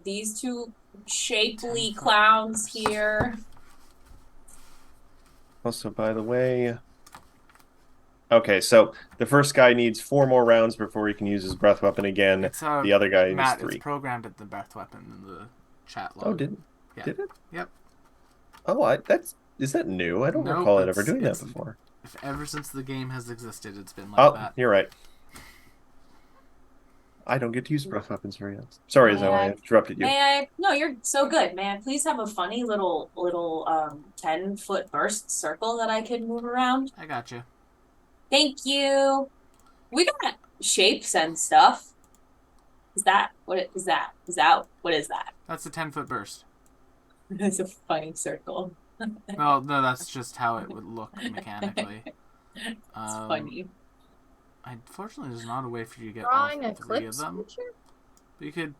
these two shapely 10-foot clowns burst. here. Also, by the way, okay, so the first guy needs 4 more rounds before he can use his breath weapon again. It's The other guy needs Matt, 3. it's programmed at the breath weapon in the chat log. Oh, did Yeah. it? Yep. Oh, is that new? I don't Nope, recall it ever it's- doing that it's- before. Ever since the game has existed, it's been like Oh, that. you're right. I don't get to use breath weapons very often. Sorry, Zoe, I Yeah. interrupted you. May I? No, you're so good, man. Please have a funny little 10-foot burst circle that I can move around. I got you. Thank you. We got shapes and stuff. Is that what is that? Is that what is that? That's a 10-foot burst. It's a funny circle. No, that's just how it would look mechanically. It's Um, funny. Unfortunately, there's not a way for you to get Drawing all a 3 of eclipse them. picture?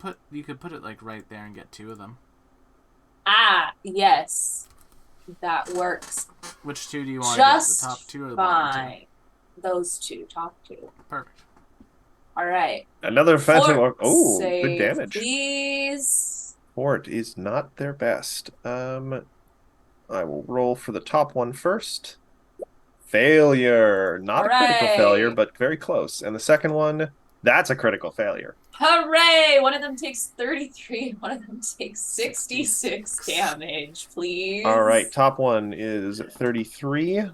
But you could put it like right there and get 2 of them. Ah, yes. That works Which 2 do you want to get? just The top 2 or the bottom fine. Those two, top 2. 2? Perfect. All right. Another Phantom. Fort Oh, save, good damage. please. Fort is not their best. I will roll for the top one first. Failure. Not a critical Hooray. failure, but very close. And the second one, that's a critical failure. Hooray! One of them takes 33, one of them takes 66 damage, please. All right, top one is 33,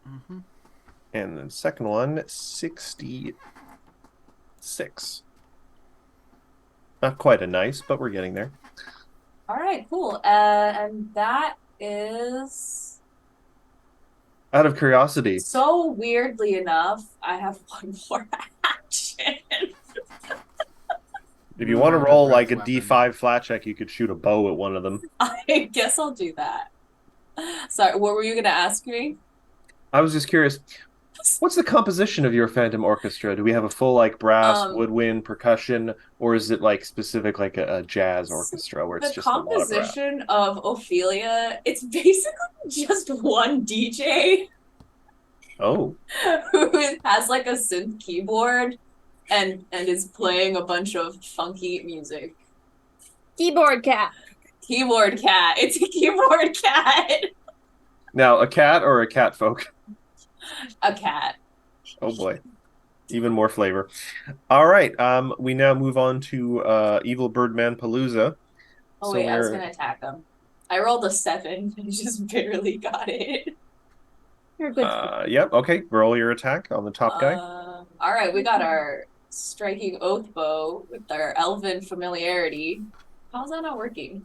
Mm-hmm. and the second one, 66. Not quite a nice, but we're getting there. All right, cool. And that is Out of curiosity, so weirdly enough, I have one more action. if you Move want to on to roll breath like a weapon. D5 flat check, you could shoot a bow at one of them. I guess I'll do that. Sorry, what were you gonna ask me? I was just curious, what's the composition of your Phantom Orchestra? Do we have a full like brass, woodwind, percussion, or is it like specific like a jazz orchestra where it's The just a lot of brass? composition of Ophelia, it's basically just one DJ Oh, who has like a synth keyboard and is playing a bunch of funky music. Keyboard cat. Keyboard cat. It's a keyboard cat. now a cat or a cat folk? A cat. Oh boy, even more flavor. All right, we now move on to Evil Birdman Palooza. Oh So wait, I was we're- gonna attack him. I rolled a 7 and just barely got it. You're good. Yep. Okay. Roll your attack on the top guy. All right, we got our striking oath bow with our elven familiarity. How's that not working?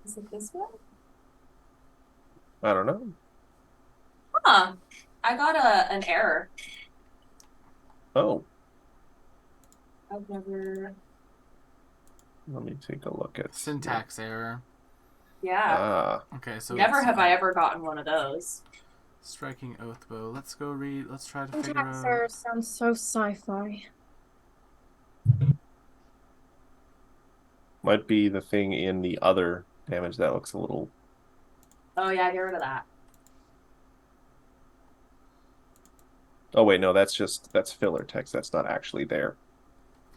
Is it this one? I don't know. Huh. I got an error. Oh, I've never. let me take a look at Syntax error. Yeah. Ah, Okay, so Never it's, have I ever gotten one of those. striking oath bow. Let's go read. Let's try to figure Syntax out. error sounds so sci-fi. might be the thing in the other damage that looks a little. Oh yeah, get rid of that. Oh wait, no, that's filler text. That's not actually there.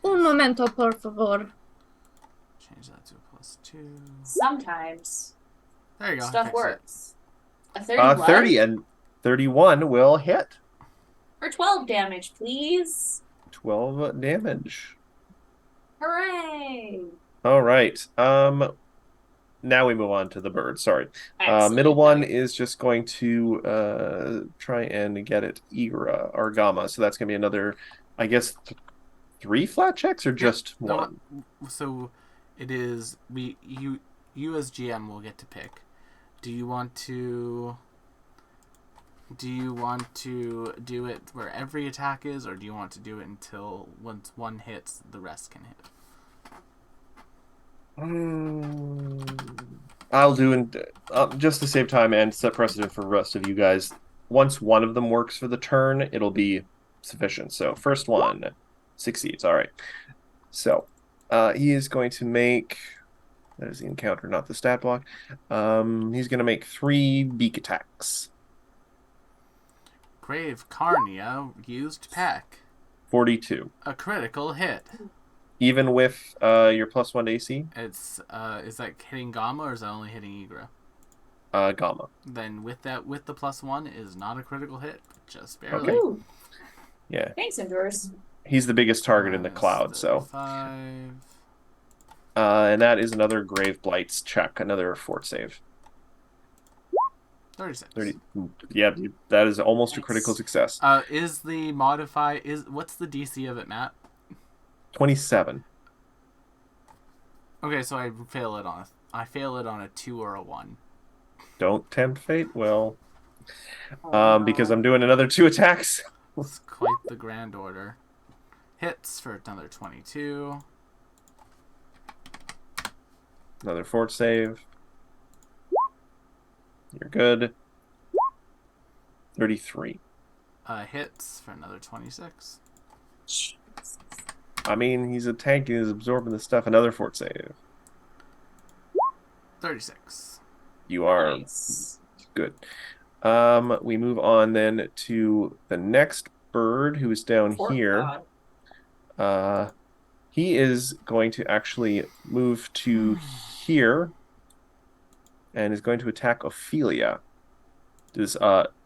Un momento, por favor. Change that to a +2. Sometimes There you go. stuff fix it. works. A 31 30 and 31 will hit. for 12 damage, please. 12 damage. Hooray! All right. Now we move on to the bird. Sorry. Excellent. Middle one is just going to try and get it Igra or Gamma. So that's going to be another, I guess, 3 flat checks or just No, one. So it is you as GM will get to pick. Do you want to do it where every attack is, or do you want to do it until once one hits, the rest can hit? I'll do just to save time and set precedent for the rest of you guys. Once one of them works for the turn, it'll be sufficient. So first one succeeds. All right. So he is going to make. That is the encounter, not the stat block. He's going to make 3 beak attacks. Grave Carnia used Peck. 42. A critical hit. Even with your +1 to AC? It's is that hitting Gamma or is that only hitting Igra? Gamma. Then with the +1 is not a critical hit, just barely. Okay. Ooh, Yeah. thanks, Endures. He's the biggest target in the cloud, so. 5. And that is another Grave Blights check, another fort save. 36. 30. Yeah, that is almost a Nice. critical success. Is the modify what's the DC of it, Matt? 27. Okay, so I fail it on a 2 or a 1. Don't tempt fate. Well, Oh, no. because I'm doing another 2 attacks. It's quite the grand order. Hits for another 22. Another fort save. You're good. 33. Hits for another 26. I mean, he's a tank. He's absorbing the stuff. Another fort save. 36. You are Nice. good. We move on then to the next bird who is down Fort here. God. He is going to actually move to here and is going to attack Ophelia. Does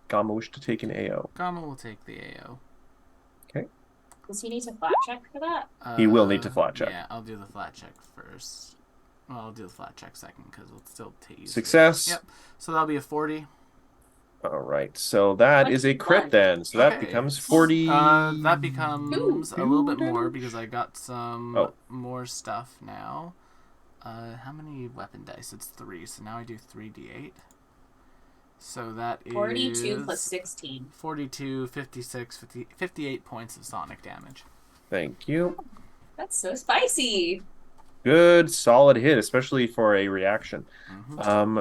Gamma wish to take an AO? Gamma will take the AO. Does he need to flat check for that? He will need to flat check. Yeah, I'll do the flat check first. Well, I'll do the flat check second because we'll still take Success. Yep. So that'll be a 40. All right. So that is a crit 21. then. So that Okay. becomes 40. That becomes a little bit more damage? because I got some Oh. more stuff now. How many weapon dice? It's 3, so now I do 3d8. So that is 42 plus 16. 42, 56, 58 points of sonic damage. Thank you. That's so spicy. Good, solid hit, especially for a reaction. Mm-hmm.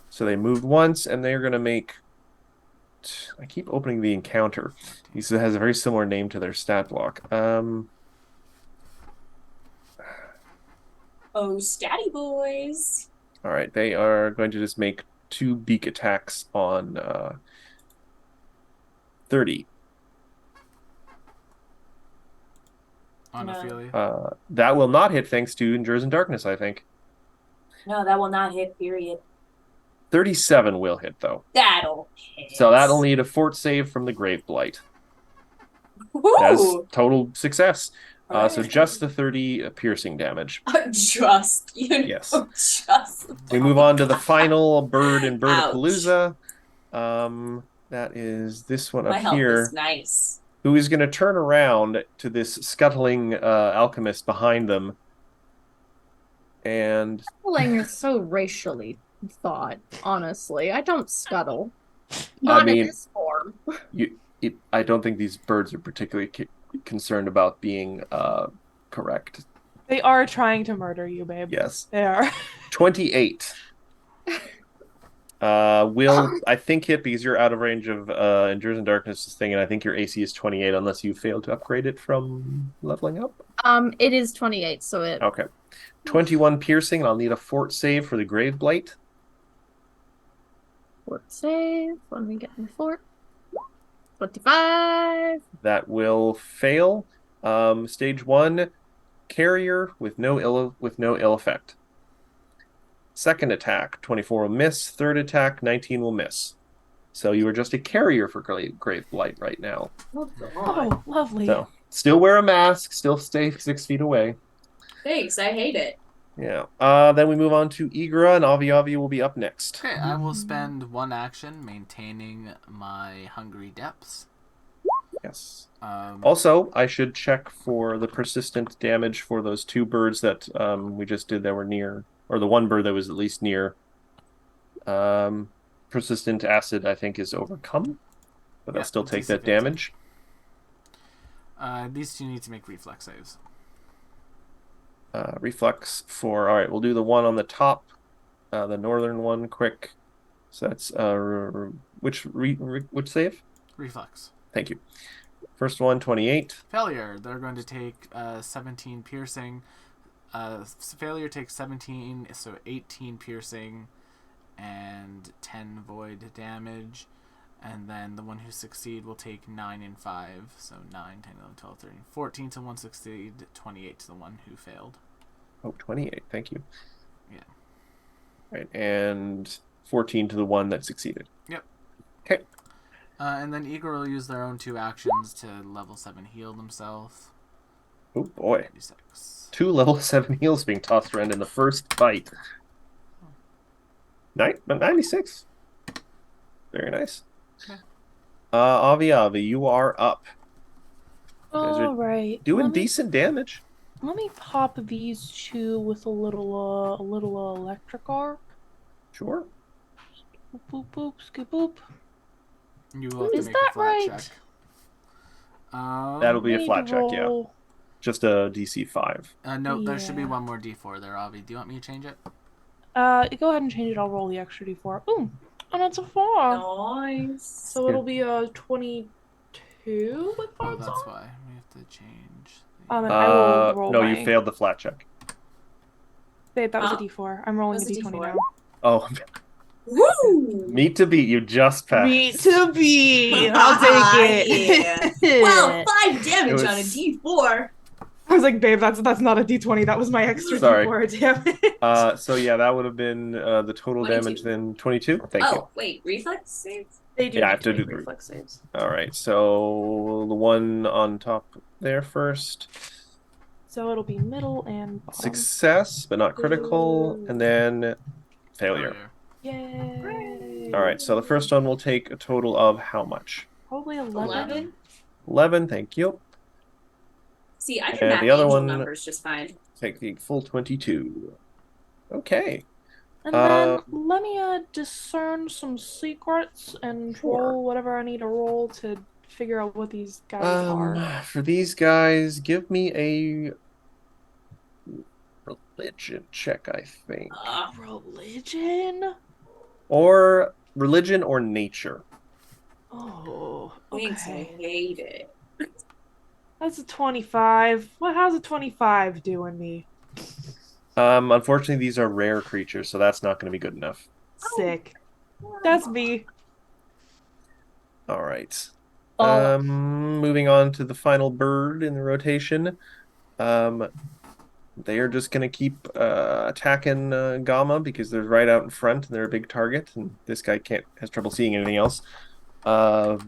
So they moved once, and they're going to make. I keep opening the encounter. He has a very similar name to their stat block. Oh, statty boys. All right, they are going to just make 2 beak attacks on 30. On No. Ophelia. That will not hit thanks to Endures in Darkness, I think. No, that will not hit, period. 37 will hit, though. That'll hit. So that'll need a fort save from the Grave Blight. That's Woo! total success. So just the 30 piercing damage. Just you know, Yes. just We move on to the final bird in Ouch. Birdapalooza. That is this one My up health here, is nice. who is going to turn around to this scuttling alchemist behind them. And Scuttling is so racially thought, honestly. I don't scuttle. Not mean- in this form. I don't think these birds are particularly concerned about being correct. They are trying to murder you, babe. Yes. They are. 28. Will, I think, hit because you're out of range of Endures in Darkness thing, and I think your AC is 28 unless you fail to upgrade it from leveling up. It is 28, so it Okay. 21 piercing, and I'll need a fort save for the Grave Blight. fort save. Let me get my fort. 25. That will fail. Stage 1, carrier with no ill effect. Second attack, 24 will miss. Third attack, 19 will miss. So you are just a carrier for Grave Blight right now. Oh, God. Oh, lovely. So still wear a mask, still stay 6 feet away. Thanks, I hate it. Yeah. Then we move on to Igra, and Avi will be up next. Okay, I will spend one action maintaining my Hungry Depths. Yes. Um, Also, I should check for the persistent damage for those 2 birds that we just did that were near, or the 1 bird that was at least near. Persistent acid, I think, is overcome, but Yeah, I'll still take DC that 15. damage. these 2 need to make reflex saves. Reflex for, all right, we'll do the one on the top, the northern one, quick. So that's which save? Reflex. Thank you. First one, 28. Failure. They're going to take 17 piercing. Failure takes 17, so 18 piercing and 10 void damage. And then the one who succeed will take 9 and 5. So 9, 10, 11, 12, 13, 14 to one succeed, 28 to the one who failed. Oh, 28. Thank you. Yeah. Right, and 14 to the one that succeeded. Yep. Okay. And then Igor will use their own 2 actions to level 7 heal themselves. Oh boy. 96. 2 level 7 heals being tossed around in the first fight. 96. Very nice. Okay. Avi, you are up. guys are All right. Doing let me, decent damage. Let me pop these 2 with a little electric arc. Sure. Boop boop boop, skip boop. You will have to Is make that a flat right? check. That'll be a Need flat to check, yeah. roll. Just a DC 5. No, there should be Yeah. one more D4 there, Avi. Do you want me to change it? Go ahead and change it. I'll roll the extra d4. Ooh, and it's a 4. Nice. So it'll be a 22 with Oh, parts that's on. why. We have to change. And I will roll No, my... you failed the flat check. Babe, that was a Huh? d4. I'm rolling a That was a d20 D4. now. Oh, Woo! meet to beat, you just passed. Meat to be. I'll take it. Well, 5 damage It on a was- D4. I was like, babe, that's not a d20. That was my extra Sorry. d4. Damn it. So yeah, that would have been the total 22. damage then 22. Thank you. Oh, wait, reflex saves? They do Yeah, I need have to make do the- reflex saves. All right, so the one on top there first. So it'll be middle and bottom. Success, but not critical, and then failure. Yay. All right, so the first one will take a total of how much? Probably 11. 11? 11, thank you. See, I And can map the other angel one- numbers just fine. Take the full 22. Okay. And then Uh, let me discern some secrets and Sure. roll whatever I need to roll to figure out what these guys are. For these guys, give me a religion check, I think. Religion? Or religion or nature. Oh, Thanks, I okay. hate it. That's a 25. How's a 25 doing me? Unfortunately, these are rare creatures, so that's not going to be good enough. Sick. That's me. All right. Oh. Moving on to the final bird in the rotation. They are just going to keep attacking Gamma because they're right out in front and they're a big target, and this guy has trouble seeing anything else.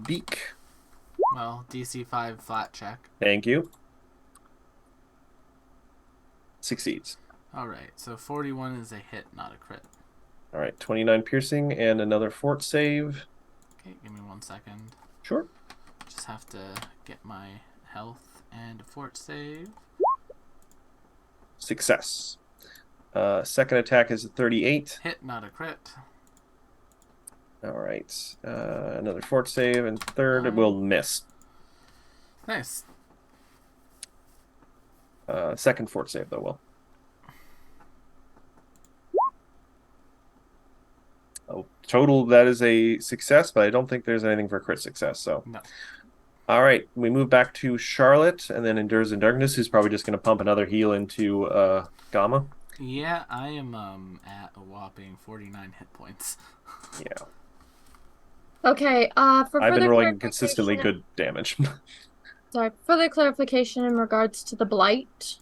Beak. Well, DC 5 flat check. Thank you. succeeds. All right, so 41 is a hit, not a crit. All right, 29 piercing and another fort save. Okay, give me 1 second. Sure. Just have to get my health and a fort save. Success. Second attack is a 38. Hit, not a crit. All right. Another fort save, and third will miss. Nice. Second fort save, though, will. Oh, total, that is a success, but I don't think there's anything for crit success, so. No. All right, we move back to Charlotte, and then Endures in Darkness, who's probably just going to pump another heal into Gamma. Yeah, I am at a whopping 49 hit points. Yeah. Okay, for I've been further rolling consistently clarification- good damage. Sorry, further clarification in regards to the blight.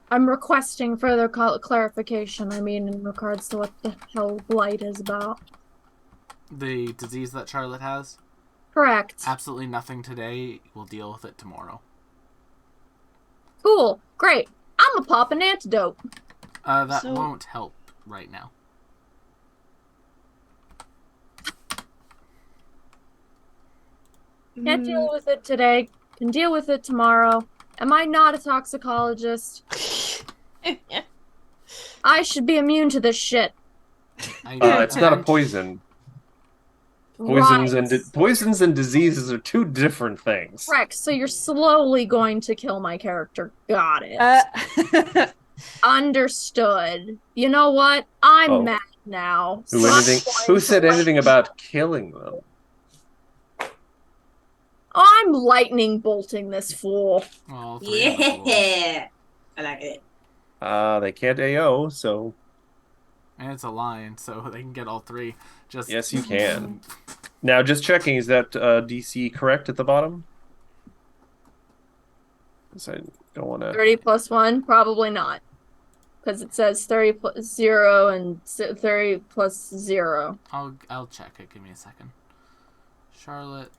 I'm requesting further clarification. I mean, in regards to what the hell blight is about. The disease that Charlotte has, Correct. absolutely nothing today. We'll deal with it tomorrow. Cool. Great. I'm gonna pop an antidote. That So- won't help right now. Can't deal with it today. Can deal with it tomorrow. Am I not a toxicologist? I should be immune to this shit. It's not a poison. Poisons Right. and poisons and diseases are two different things. Correct. So you're slowly going to kill my character. Got it. Understood. You know what? I'm Oh. mad now. Who So I'm anything? going Who to said light- anything about killing them? I'm lightning bolting this fool. Well, three of us will. Yeah. I like it. They can't AO, so And it's a line, so they can get all three. Just yes, you can. Now, just checking, is that DC correct at the bottom? 'Cause I don't want to. 30 plus 1? Probably not. Because it says 30 plus 0 and 30 plus 0. I'll check it. Give me a second. Charlotte.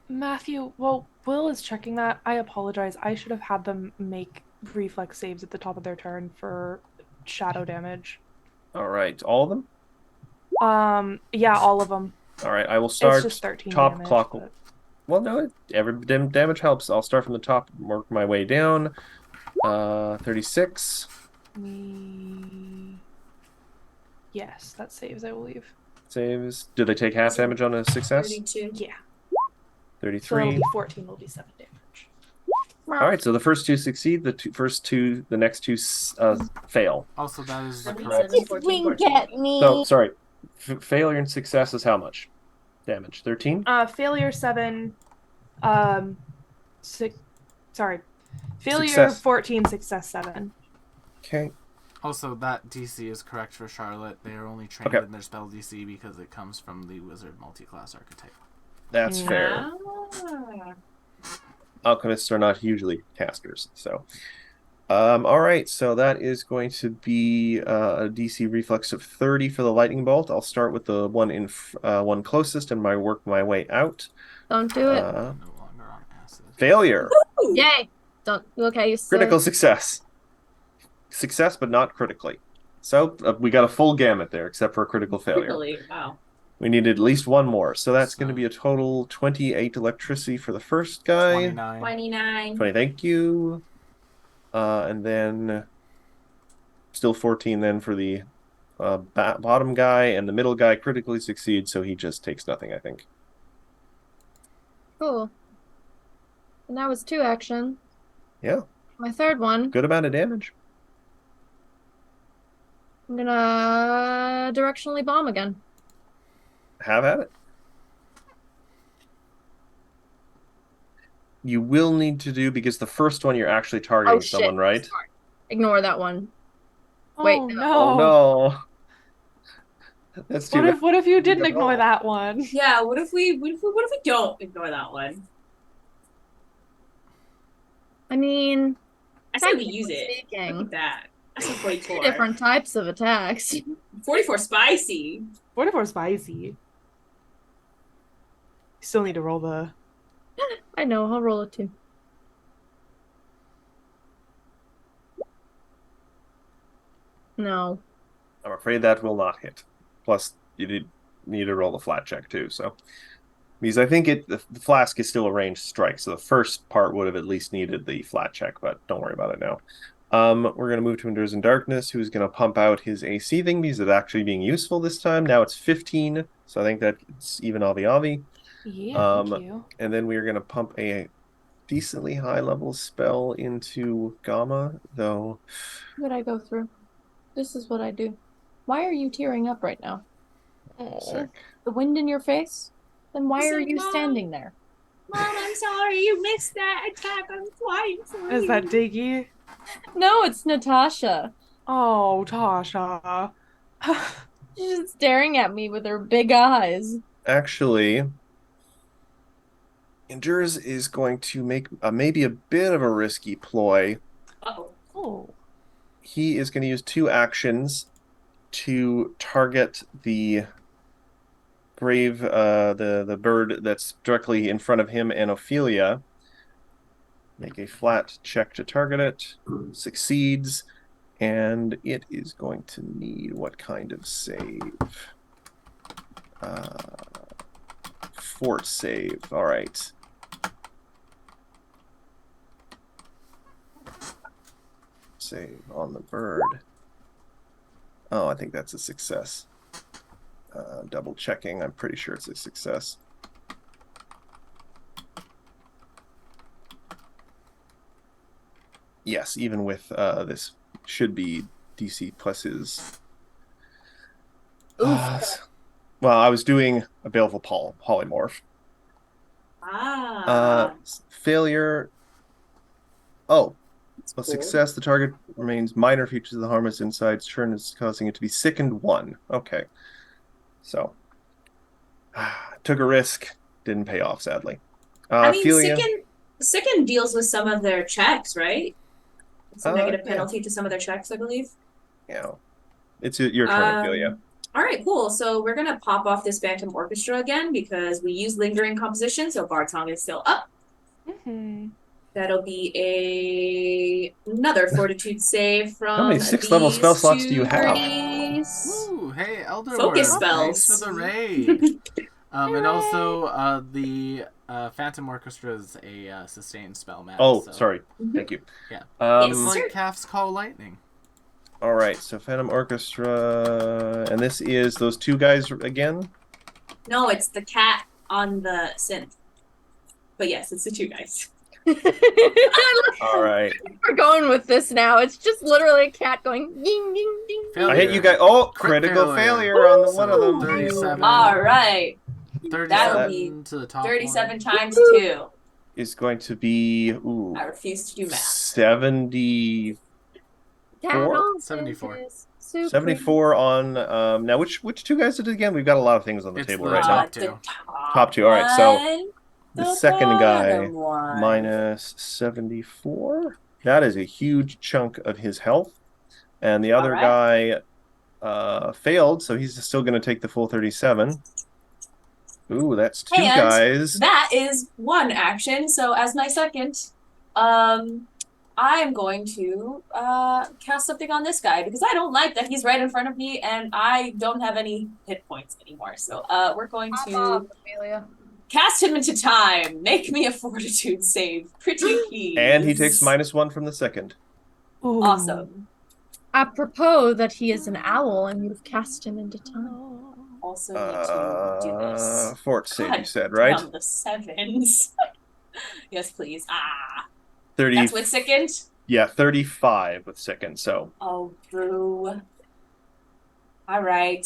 Matthew, well, Will is checking that. I apologize. I should have had them make reflex saves at the top of their turn for shadow damage. All right, all of them. Yeah, all of them. All right, I will It's start just 13 top damage, clock. but- Well, no, every damage helps. I'll start from the top, work my way down. 36 Yes, that saves, I believe. saves. Do they take half damage on a success? 32. Yeah. So 33. it'll be 14, will be 7 damage. All right, so the first two succeed. The next two fail. Also, that is the 77, correct. 14, Wink 14. at me. No, sorry. Failure and success is how much damage? 13. Failure 7, sorry. Failure Success. 14, success 7. Okay. Also, that DC is correct for Charlotte. They are only trained Okay. in their spell DC because it comes from the wizard multi-class archetype. That's fair. Ah. Alchemists are not usually casters, so. All right, so that is going to be a DC reflex of 30 for the lightning bolt. I'll start with the one closest and work my way out. Don't do it. No longer on acid. Failure. Yay. Don't. Okay, you Critical success. Success, but not critically. So we got a full gamut there, except for a critical failure. Really? Wow. We needed at least one more, so that's going to So- be a total 28 electricity for the first guy. 29. 29. 20, thank you. And then still 14 then for the bottom guy, and the middle guy critically succeeds, so he just takes nothing, I think. Cool. And that was 2 action. Yeah, My third one, good amount of damage. I'm gonna directionally bomb again. Have at it. You will need to do, because the first one you're actually targeting Oh shit. someone, right? Sorry. Ignore that one. Wait, Oh, no. no. Oh no. That's too What if you didn't No. ignore that one? Yeah, what if we don't ignore that one? I mean, I say we use it. speaking, Look at that. That's a 2 44. different types of attacks. 44 spicy. What if we're spicy? Still need to roll the. I know, I'll roll it too. No. I'm afraid that will not hit. Plus, you need to roll the flat check too. So, because I think the flask is still a ranged strike, so the first part would have at least needed the flat check, but don't worry about it now. We're going to move to Endures in Darkness, who's going to pump out his AC thing because it's actually being useful this time. Now it's 15, so I think that's even avi. Yeah, thank you. And then we're going to pump a decently high level spell into Gamma, though. What I go through? This is what I do. Why are you tearing up right now? Sick. The wind in your face? Then why are Said, you "Mom." standing there? Mom, I'm sorry. You missed that attack. I'm flying for Is you. that Diggy? No, it's Natasha. Oh, Tasha. She's just staring at me with her big eyes. Actually, Endures is going to make maybe a bit of a risky ploy. Uh-oh. Oh. He is going to use 2 actions to target the grave, the bird that's directly in front of him and Ophelia. Make a flat check to target it. Succeeds. And it is going to need what kind of save? Fort save. All right. Save on the bird. Oh, I think that's a success. Double checking. I'm pretty sure it's a success. Yes, even with this should be DC plus his. Well, I was doing a baleful polymorph. Failure. Oh, That's a cool. success. The target remains minor features of the harmless inside's turn is causing it to be sickened 1. Okay. So, took a risk. Didn't pay off, sadly. I mean, Ophelia. Sicken deals with some of their checks, right? It's a negative Yeah. penalty to some of their checks, I believe. Yeah. It's your turn, Ophelia. All right, cool. So we're gonna pop off this Phantom Orchestra again because we use lingering composition, so Bard Song is still up. Mm-hmm. That'll be another Fortitude save from. How many 6th-level spell these slots do you two have? birdies. Ooh, hey, Elder Focus Worm, spells. thanks for the raid. And also, the Phantom Orchestra is a sustained spell, Matt. Oh, so, sorry. Thank you. Yeah. Um, It's Yes. like Sure. Calf's Call Lightning. all right, so Phantom Orchestra, and this is those 2 guys again? No, it's the cat on the synth. But yes, it's the 2 guys. All right. We're going with this now. It's just literally a cat going ding ding ding. Failure. I hit you guys. Oh, Crit critical failure. failure on the one of So, them. 37. All right. 37 be to the top 37 one. times 2. Is going to be I refuse to do math. 74. Four? 74. 74 on now which 2 guys did it again? We've got a lot of things on the It's table the right top now. two. Top 2. All right, so one, the second guy bottom one. minus 74. That is a huge chunk of his health. And the other All guy failed, so he's still going to take the full 37. Ooh, that's 2 And guys. That is 1 action. So as my second, I am going to cast something on this guy because I don't like that he's right in front of me and I don't have any hit points anymore. So we're going to cast him into time. Make me a Fortitude save. Pretty please. And he takes -1 from the second. Ooh. Awesome. Apropos that he is an owl and you've cast him into time. Also need to do this. Fort save, God you said, right? Damn the 7s. Yes, please. 30. That's with sickened? Yeah, 35 with second, so. Oh, boo. All right.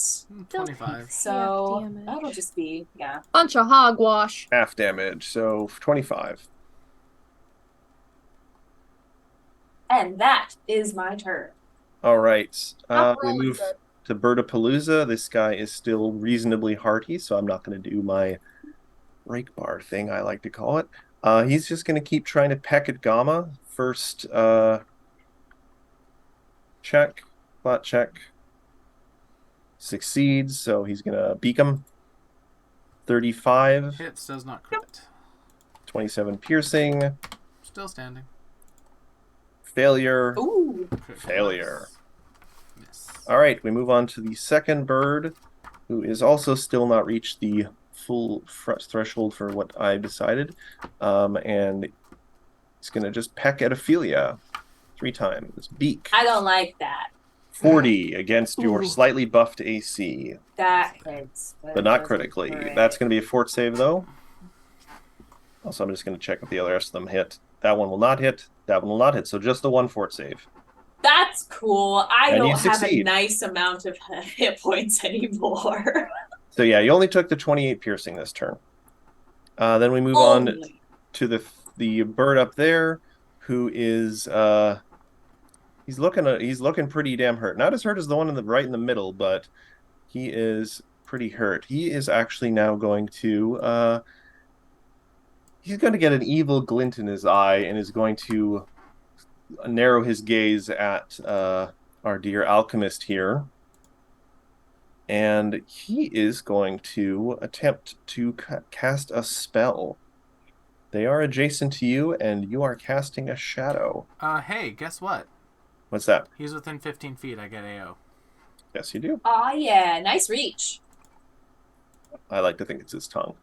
25. So damage. that'll just be, yeah. Bunch of hogwash. Half damage, so 25. And that is my turn. All right. Not We really move good. to Birdapalooza. This guy is still reasonably hearty, so I'm not going to do my break bar thing, I like to call it. He's just going to keep trying to peck at Gamma. First check, flat check. Succeeds, so he's going to beak him. 35, Hits, does not crit. 27 piercing, Still standing. failure. Ooh. Crit Failure. fails. Miss. All right, we move on to the second bird, who is also still not reached the full threshold for what I decided, and he's gonna just peck at Ophelia 3 times. Beak. I don't like that. 40 against your Ooh. slightly buffed AC, That hurts. but it not doesn't critically. hurt. That's going to be a fort save, though. Also, I'm just going to check if the rest of them hit. That one will not hit. That one will not hit. So just the 1 fort save. That's cool. I And you don't have a succeed. nice amount of hit points anymore. So yeah, you only took the 28 piercing this turn. Then we move on Only. to the bird up there, who is he's looking pretty damn hurt. Not as hurt as the one right in the middle, but he is pretty hurt. He is actually now going to he's going to get an evil glint in his eye and is going to narrow his gaze at our dear alchemist here. And he is going to attempt to cast a spell. They are adjacent to you, and you are casting a shadow. Hey, guess what? What's that? He's within 15 feet. I get AO. Yes, you do. Oh yeah, nice reach. I like to think it's his tongue.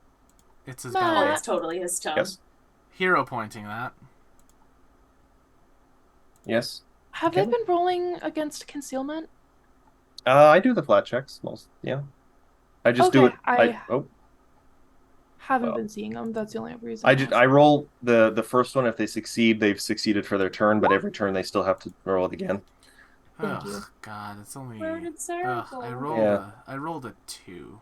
It's his Nah. Oh, belly. it's totally his tongue. Yes. Hero pointing that. Yes. Have Okay. they been rolling against concealment? I do the flat checks most. Yeah. I just do it. Okay, Oh, Haven't Well. been seeing them. That's the only reason. I roll the first one. If they succeed, they've succeeded for their turn. But every turn, they still have to roll it again. Thank Ugh, you. God, it's only. Where did Sarah Ugh, I go? rolled Yeah. I rolled a 2.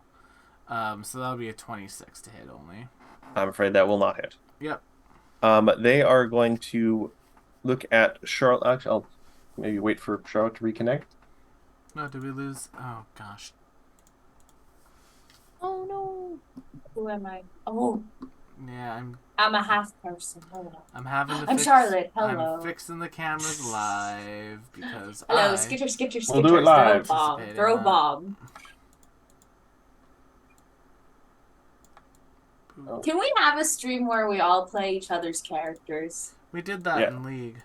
So that'll be a 26 to hit only. I'm afraid that will not hit. Yep. They are going to look at Charlotte. Actually, I'll maybe wait for Charlotte to reconnect. No, did we lose? Oh gosh. Oh no. Who am I? Oh, Yeah, I'm a half person. Hold on. I'm having to I'm fix, Charlotte. Hello. I'm fixing the cameras live because Hello, I skitter, skitter, We'll skitter. do it live. Throw bomb. Participating Throw in that. bomb. Oh. Can we have a stream where we all play each other's characters? We did that Yeah. in League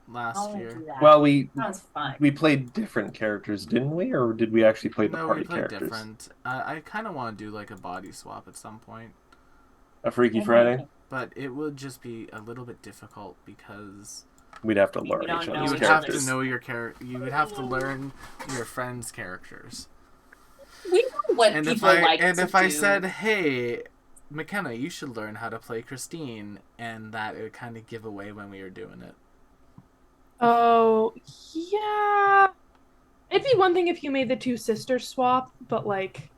I last want to year. do that. Well, we sounds fun. played different characters, didn't we? Or did we actually play the No, party we played characters? different. I kind of want to do like a body swap at some point, A Freaky Friday? but it would just be a little bit difficult because We'd have to We learn don't each know you other's would each have to characters. know your character. You would have to learn your friends' characters. We know what And people if I like and to if I do. said, "Hey, McKenna, you should learn how to play Christine," and that it would kind of give away when we were doing it. Oh yeah. It'd be one thing if you made the two sisters swap, but like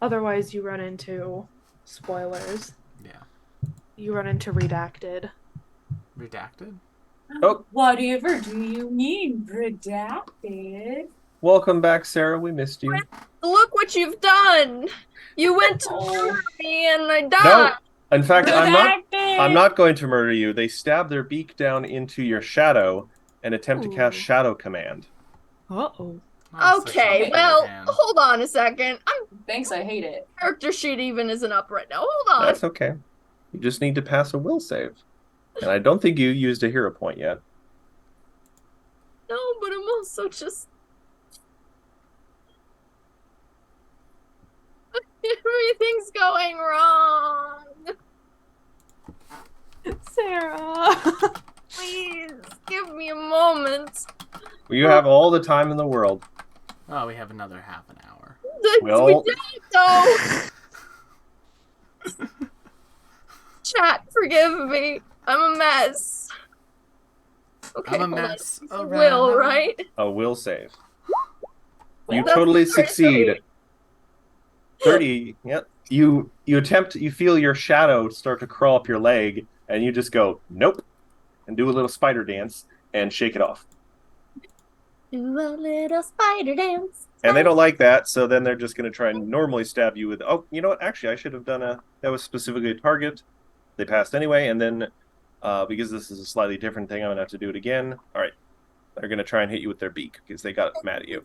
otherwise you run into spoilers. Yeah. You run into redacted. Redacted. Oh. Whatever do you mean, redacted? Welcome back, Sarah. We missed you. Look what you've done! You went to Oh. murder me and I No. died! In fact, I'm Redacted! not going to murder you. They stab their beak down into your shadow and attempt to cast Ooh. Shadow Command. Uh-oh. Oh, such Okay, a well, weird hand. hold on a second. I'm Thanks, I hate it. character sheet even isn't up right now. Hold on. That's okay. You just need to pass a will save. And I don't think you used a hero point yet. No, but I'm also just. Everything's going wrong. Sarah. Please give me a moment. You have all the time in the world. Oh, we have another half an hour. Well- We don't though. Chat, forgive me. I'm a mess. Okay, I'm a hold on. mess. It's Oh, Will, man. right? A will save. You That's totally very succeed. sweet. 30. Yep. You feel your shadow start to crawl up your leg, and you just go, nope, and do a little spider dance and shake it off. Do a little spider dance. And they don't like that, so then they're just going to try and normally stab you with, oh, you know what? Actually, I should have done that was specifically a target. They passed anyway, and then because this is a slightly different thing, I'm going to have to do it again. All right. They're going to try and hit you with their beak because they got mad at you.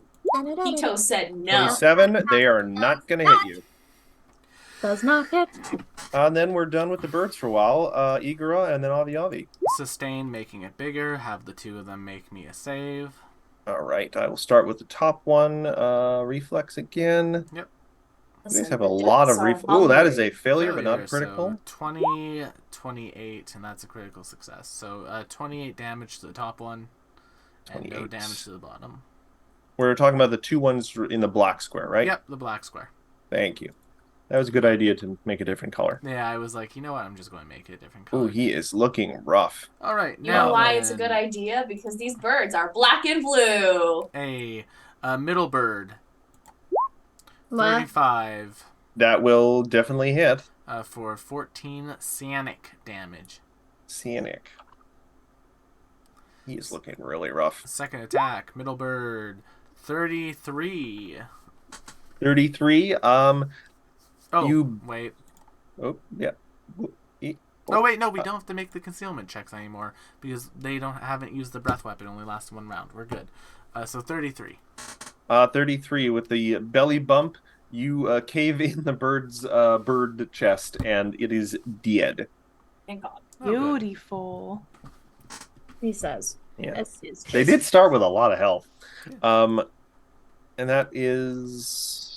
Hito said no. 27, they are not going to hit you. Does not hit. And then we're done with the birds for a while. Igora and then Avi Avi. Sustain, making it bigger. Have the two of them make me a save. All right, I will start with the top one. Reflex again. You guys Listen, have a the lot of Jets are reflex. Oh, that is a hungry. failure, but not a So critical. 20, 28, and that's a critical success. So 28 damage to the top one, and no 28. damage to the bottom. We're talking about the two ones in the black square, right? Yep, the black square. Thank you. That was a good idea to make a different color. Yeah, I was like, you know what? I'm just going to make it a different Oh, color. he is looking rough. All right, You now know why it's a then, good idea? Because these birds are black and blue. a middle bird, What? 35 That will definitely hit. for 14 psionic damage. Scenic. He is looking really rough. Second attack, middle bird, 33. 33. Oh, You- wait. Oh, yeah. Oh wait, no, we don't have to make the concealment checks anymore because they haven't used the breath weapon. It only lasts one round. We're good. So 33. 33 with the belly bump. You cave in the bird's bird chest, and it is dead. Thank God. Oh, good. Beautiful. He says. Yeah. Yes, yes, They yes. did start with a lot of health. And that is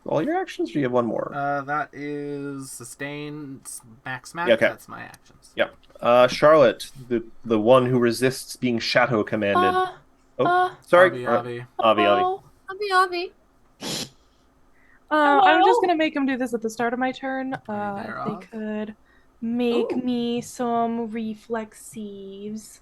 all your actions, or do you have one more? That is sustain, max smack. Yeah, okay. That's my actions. Yep. Charlotte, the one who resists being shadow commanded. Sorry. Avi. Avi. hello? Obby. I'm just Hello? gonna make him do this at the start of my turn. Are you there, If they Av? could make Ooh. me some reflexives.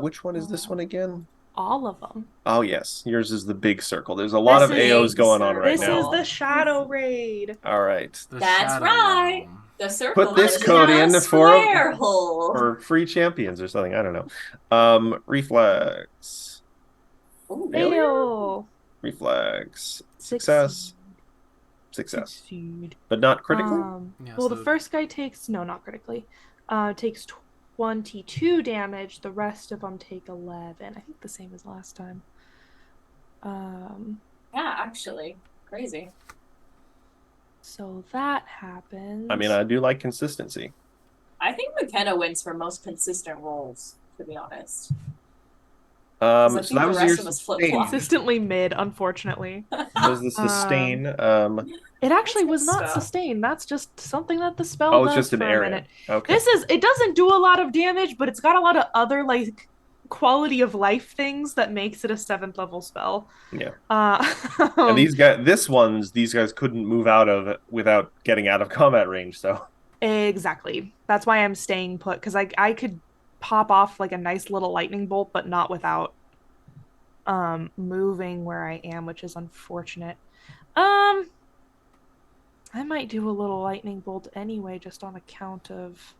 Which one is this one again? All of them. Oh, yes. Yours is the big circle. There's a lot This of is- AOs going on right This now. is the Shadow Raid. All right. The That's shadow right. realm. The circle Put this is code now in a for- square hole. Or free champions or something. I don't know. Reflex. Ooh, Failure? Fail. Reflex. Success. Success. Succeed. But not critical? Yeah, Well, so the first guy takes not critically. Takes 22 damage. The rest of them take 11. I think the same as last time. Yeah, actually. Crazy. So that happens. I mean, I do like consistency. I think McKenna wins for most consistent rolls, to be honest. So 'Cause I that think the was rest your of us sustain. flip-flop. consistently mid, unfortunately. That was the sustain. It actually That's was good not stuff. sustained. That's just something that the spell Oh, it's does just an for a area. minute. Okay. It doesn't do a lot of damage, but it's got a lot of other like quality of life things that makes it a 7th level spell. Yeah. And And these guys couldn't move out of it without getting out of combat range, so. exactly. That's why I'm staying put, because I could pop off like a nice little lightning bolt, but not without moving where I am, which is unfortunate. I might do a little lightning bolt anyway, just on account of.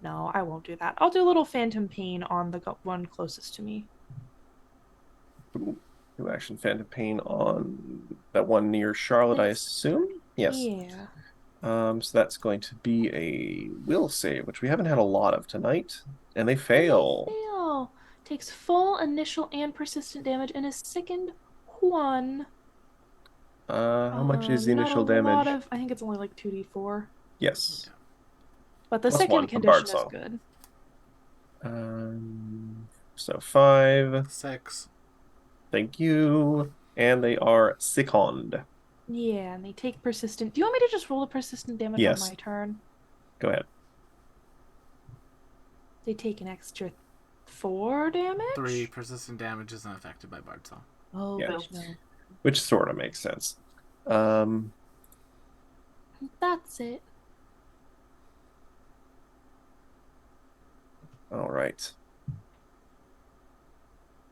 No, I won't do that. I'll do a little phantom pain on the one closest to me. New action Phantom Pain on that one near Charlotte, I assume? Yes. Yeah. So that's going to be a will save, which we haven't had a lot of tonight. And they fail. Fail. Takes full initial and persistent damage and is sickened 1. How much is the Not initial a lot damage? I think it's only like 2d4. Yes. But the Plus second 1 from condition is Bardsong. good. So 5. 6. Thank you. And they are sickened. Yeah, and they take persistent. Do you want me to just roll the persistent damage Yes. on my turn? Go ahead. They take an extra 4 damage? 3 persistent damage isn't affected by Bard Song. Oh, Yeah. gosh, no. Which sort of makes sense. That's it. All right.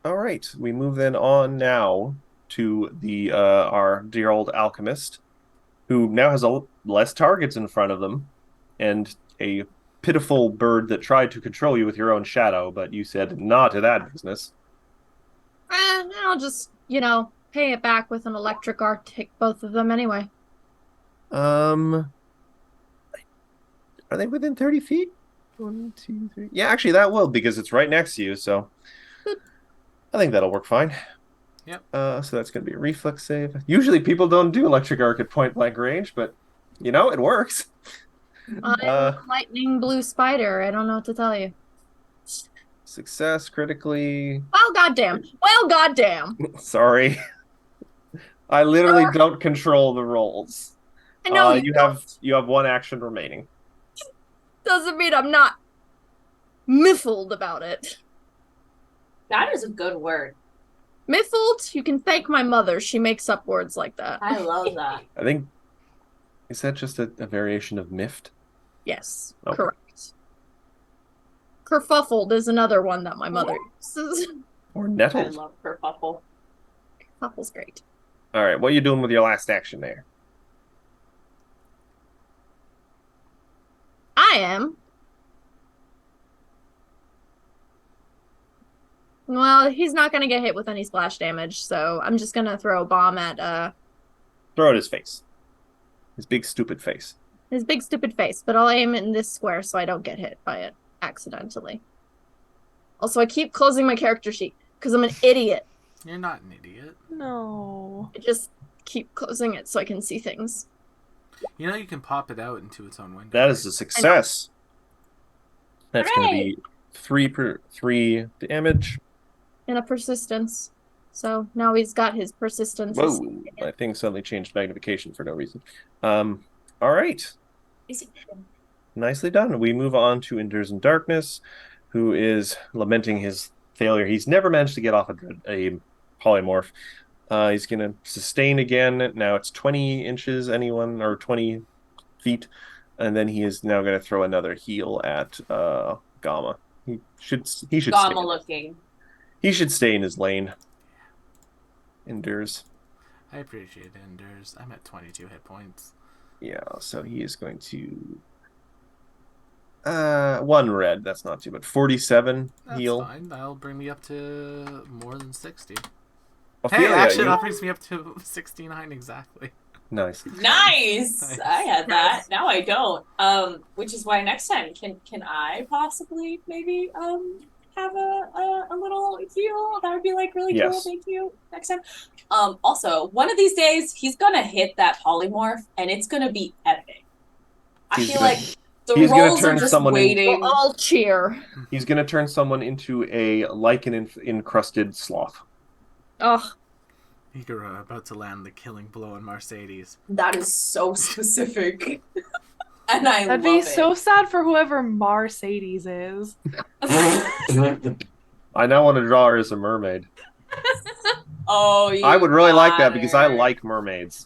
All right. We move then on now to the our dear old alchemist, who now has less targets in front of them, and a pitiful bird that tried to control you with your own shadow, but you said not to that business. I'll just, pay it back with an electric arc, take both of them anyway. Are they within 30 feet? 1, 2, 3. Yeah, actually, that will, because it's right next to you, so I think that'll work fine. Yep. So that's going to be a reflex save. Usually people don't do electric arc at point blank range, but, it works. I'm a lightning blue spider. I don't know what to tell you. Success critically. Oh goddamn. Well, goddamn. Sorry. I literally don't control the rolls. I know you have one action remaining. doesn't mean I'm not miffled about it. That is a good word. Miffled? You can thank my mother. She makes up words like that. I love that. I think is that just a variation of miffed? Yes, Okay. correct. Kerfuffled is another one that my mother uses. Or I nettled? love kerfuffle. Kerfuffle's great. All right, what are you doing with your last action there? I am. Well, he's not gonna get hit with any splash damage, so I'm just gonna throw a bomb at Throw at his face. His big stupid face. his big stupid face, but I'll aim it in this square so I don't get hit by it accidentally. Also, I keep closing my character sheet because I'm an idiot. You're not an idiot. No. I just keep closing it so I can see things. You know you can pop it out into its own window. That is a success. That's going to Hooray! be 3 damage. And a persistence. So now he's got his persistence. Whoa! My thing suddenly changed magnification for no reason. All right, Is it? nicely done. We move on to Endures in Darkness, who is lamenting his failure. He's never managed to get off a polymorph. He's going to sustain again. Now it's 20 inches, anyone, or 20 feet. And then he is now going to throw another heal at Gamma. He should Gamma stay. looking. He should stay in his lane. Endures. I appreciate Enders. I'm at 22 hit points. Yeah, so he is going to 1 red, that's not too bad. 47 That's heal. fine. That'll bring me up to more than 60. Ophelia, Hey, actually, you- that brings me up to 69 exactly. Nice. Nice. Nice. I had that. Now I don't. Which is why next time can I possibly maybe have a little heal? That would be like really cool. Yes. Thank you. Next time. Also, one of these days he's gonna hit that polymorph and it's gonna be epic. I He's feel gonna- like the he's gonna rolls are turn just someone in- waiting. We'll all cheer. He's going to turn someone into a lichen-encrusted sloth. Ugh. Igora about to land the killing blow on Mercedes. That is so specific. And I That'd love be it. so sad for whoever Mercedes is. I now want to draw her as a mermaid. Oh, you I would really like that because I got her. like mermaids.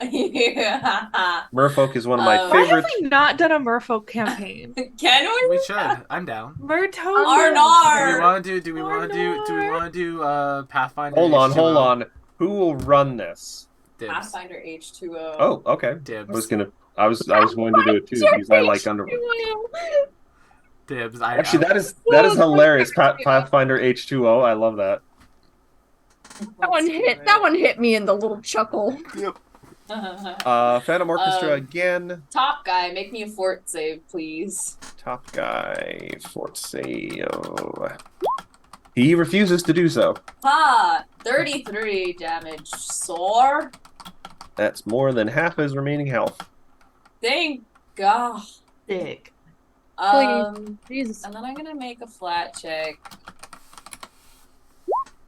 Yeah. Merfolk is one of my Why Why have favorite. we not done a Merfolk campaign? Can we? We should. I'm down. Mertober. Arnar! Do we want to do Pathfinder? Hold on, H2O? hold on. Who will run this? Dibs. Pathfinder H2O. Oh, okay. Dibs. I was going to do it too because I like Underworld. Dibs. Actually, that is hilarious. Pathfinder H2O. I love that. That one hit me in the little chuckle. Phantom Orchestra Um, again. Top guy, make me a fort save, please. Top guy, Fort Save. He refuses to do so. 33 damage. Soar. That's more than half his remaining health. Thank God. Dick. Jesus. And then I'm gonna make a flat check.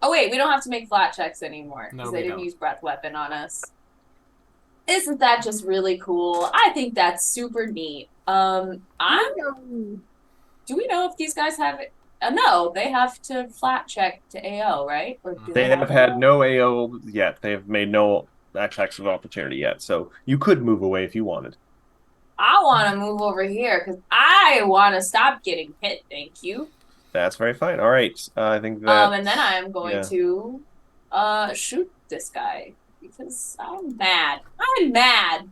Oh wait, we don't have to make flat checks anymore No, because we they didn't don't. use breath weapon on us. Isn't that just really cool? I think that's super neat. Do we know if these guys have it? No, they have to flat check to AO, right? Or do They have to? had no AO yet. They have made no attacks of opportunity yet. So you could move away if you wanted. I want to move over here because I want to stop getting hit. Thank you. That's very fine. All right. I think that. And then I am going yeah. to shoot this guy because I'm mad. I'm mad.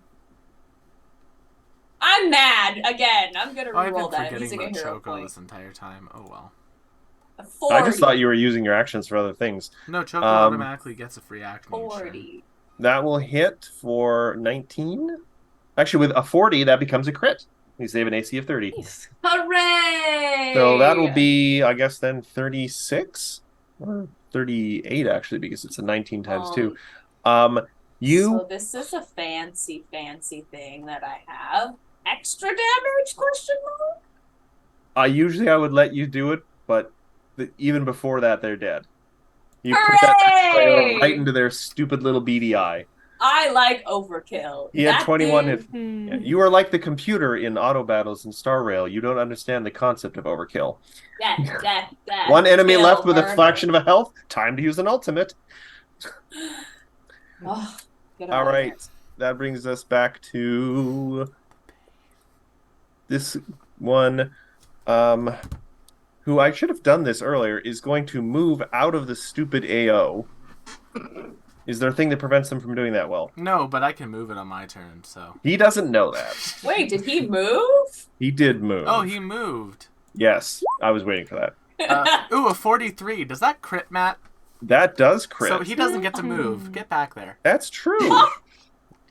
I'm mad again. I'm gonna Oh, I've reroll been that. I'm forgetting using a about hero Choco point. this entire time. Oh well. A 40. I just thought you were using your actions for other things. No, Choco Um, automatically gets a free action. each turn. 40. That will hit for 19. Actually, with a 40, that becomes a crit. You save an AC of 30. Nice. Hooray! So that will be, I guess, then 36 or 38 actually, because it's a 19 times 2. So this is a fancy thing that I have. Extra damage? Question mark? Usually I would let you do it, but even before that, they're dead. You put that Hooray! right into their stupid little beady eye. I like overkill. He had That 21 dude- hit. Hmm. Yeah, you are like the computer in auto battles in Star Rail. You don't understand the concept of overkill. That One enemy kill, left with a murder. fraction of a health. Time to use an ultimate. Oh, get All out of right. That brings us back to this one. Who I should have done this earlier is going to move out of the stupid AO. Is there a thing that prevents them from doing that well? No, but I can move it on my turn, so. He doesn't know that. here. Wait, did he move? He did move. Oh, he moved. Yes, I was waiting for that. Ooh, a 43. Does that crit, Matt? That does crit. So he doesn't get to move. Get back there. That's true.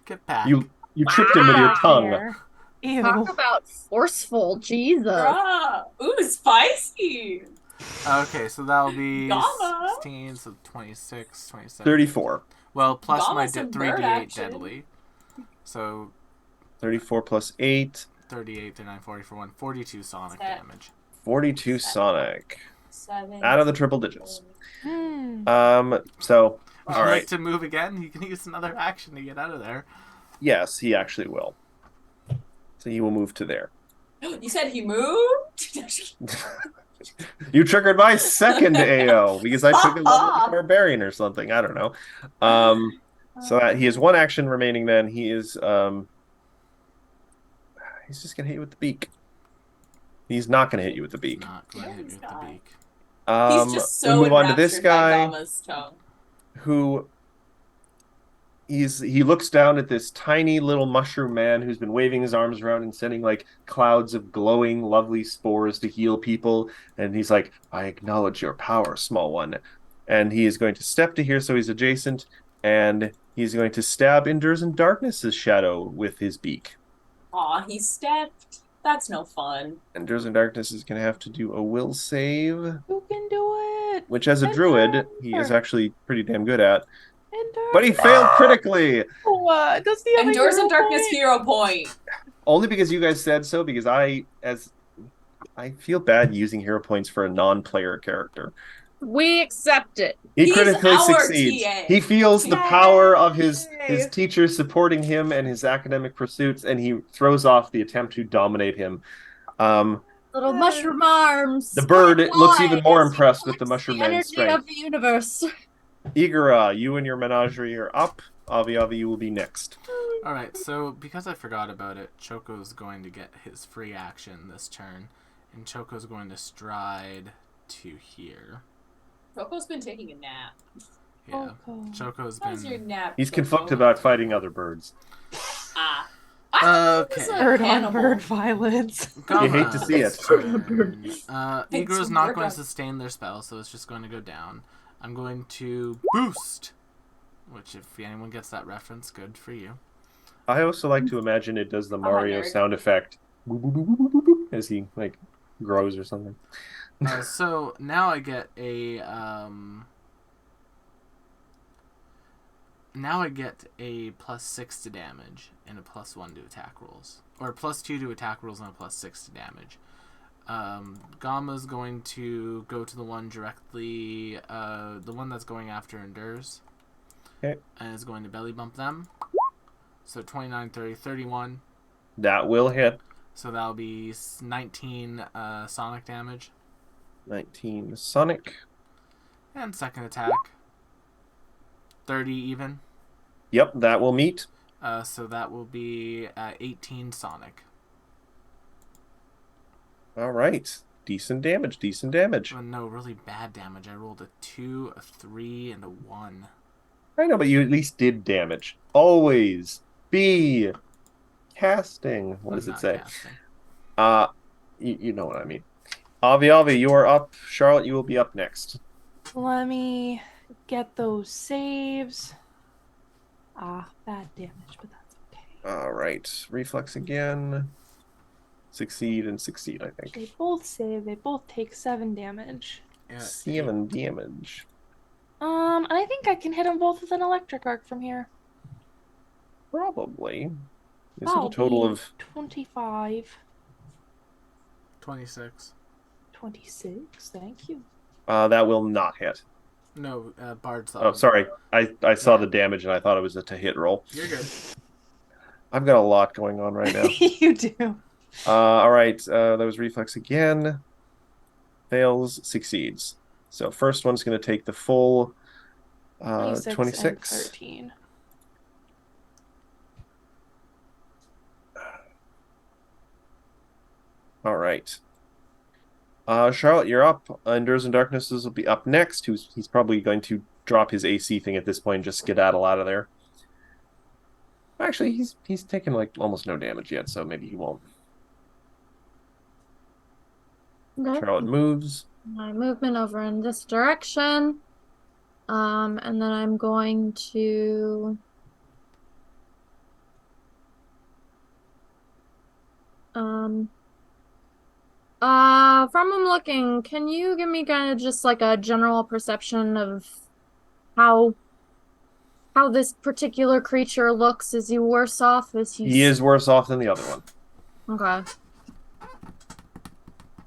Get back. You tricked him with your tongue. There. Ew. Talk about forceful, Jesus. Ah, ooh, spicy. Okay, so that'll be Gamma. 16, so 26, 27. 34. Well, plus Gamma my some 3d8 bird action. deadly. So 34 plus 8. 38, 39, 40 for 1. 42 sonic Set. damage. 42 Sonic. 7. Out of the triple digits. Hmm. So, Would all you right. like to move again? You can use another action to get out of there. Yes, he actually will. So he will move to there. You said he moved? You triggered my second AO because I took a level of barbarian or something. I don't know. So that he has one action remaining. Then he is he's just gonna hit you with the beak. He's not gonna hit you with the He's beak. not going to hit me with the beak. He's just so we move on to this enraptured by guy Gamma's tongue. who he looks down at this tiny little mushroom man who's been waving his arms around and sending like clouds of glowing, lovely spores to heal people. And he's like, I acknowledge your power, small one. And he is going to step to here so he's adjacent, and he's going to stab Endures in Darkness's shadow with his beak. Aw, he stepped. That's no fun. Endures in Darkness is going to have to do a will save, Who can do it? which as a druid, he is actually pretty damn good at. Endure. But he failed critically! What? Does he have a Endures in hero Darkness point? hero point. Only because you guys said so, because I feel bad using hero points for a non-player character. We accept it. He He's critically our succeeds. TA. He feels the Yay! power of his teachers supporting him and his academic pursuits, and he throws off the attempt to dominate him. Little mushroom arms. The bird looks Fly even more as he impressed with the collects mushroom the man's energy strength. of the universe. Igara, you and your menagerie are up. Avi, you will be next. Alright, so because I forgot about it, Choco's going to get his free action this turn. And Choco's going to stride to here. Coco's been taking a nap. Yeah. Okay. Choco's How's your been... nap? He's Coco? conflicted about fighting other birds. Ah. I thought it was Okay. a Bird on cannibal. bird violence. You hate to see it. Turn. It's Igor's a not bird going on- to sustain their spell, so it's just going to go down. I'm going to boost, which if anyone gets that reference, good for you. I also like to imagine it does the a Mario nerd. sound effect boop, boop, boop, boop, boop, boop, as he like grows or something. So now I get a +6 to damage and a +1 to attack rolls, or +2 to attack rolls and a +6 to damage. Gamma's going to go to the one directly, the one that's going after Endures. Okay. And is going to belly bump them. So 29, 30, 31. That will hit. So that'll be 19 sonic damage. 19 Sonic. And second attack. 30 even. Yep, that will meet. So that will be 18 sonic. All right. Decent damage, decent damage. Oh, no, really bad damage. I rolled a 2, a 3, and a 1. I know, but you at least did damage. Always be casting. What does I'm it not say? casting. You know what I mean. Avi, you are up. Charlotte, you will be up next. Let me get those saves. Ah, bad damage, but that's okay. All right. Reflex again. Succeed and succeed, I think. They both save. They both take 7 damage. Yeah, 7 damage. And I think I can hit them both with an electric arc from here. Probably. Is it That'll a total be of 25, 26. 26. Thank you. that will not hit. No, Bard song. Oh, sorry. I saw the damage and I thought it was a to hit roll. You're good. I've got a lot going on right now. You do. All right. That was reflex again. Fails, succeeds. So first one's going to take the full 26. 26. And 13. All right. Charlotte, you're up. Endures and Darknesses will be up next. He's probably going to drop his AC thing at this point and just skedaddle out of there. Actually, he's taken like almost no damage yet, so maybe he won't. Okay. Charlotte moves. My movement over in this direction. And then I'm going to from I'm looking, can you give me kind of just like a general perception of how this particular creature looks? Is he worse off? He is worse off than the other one. Okay.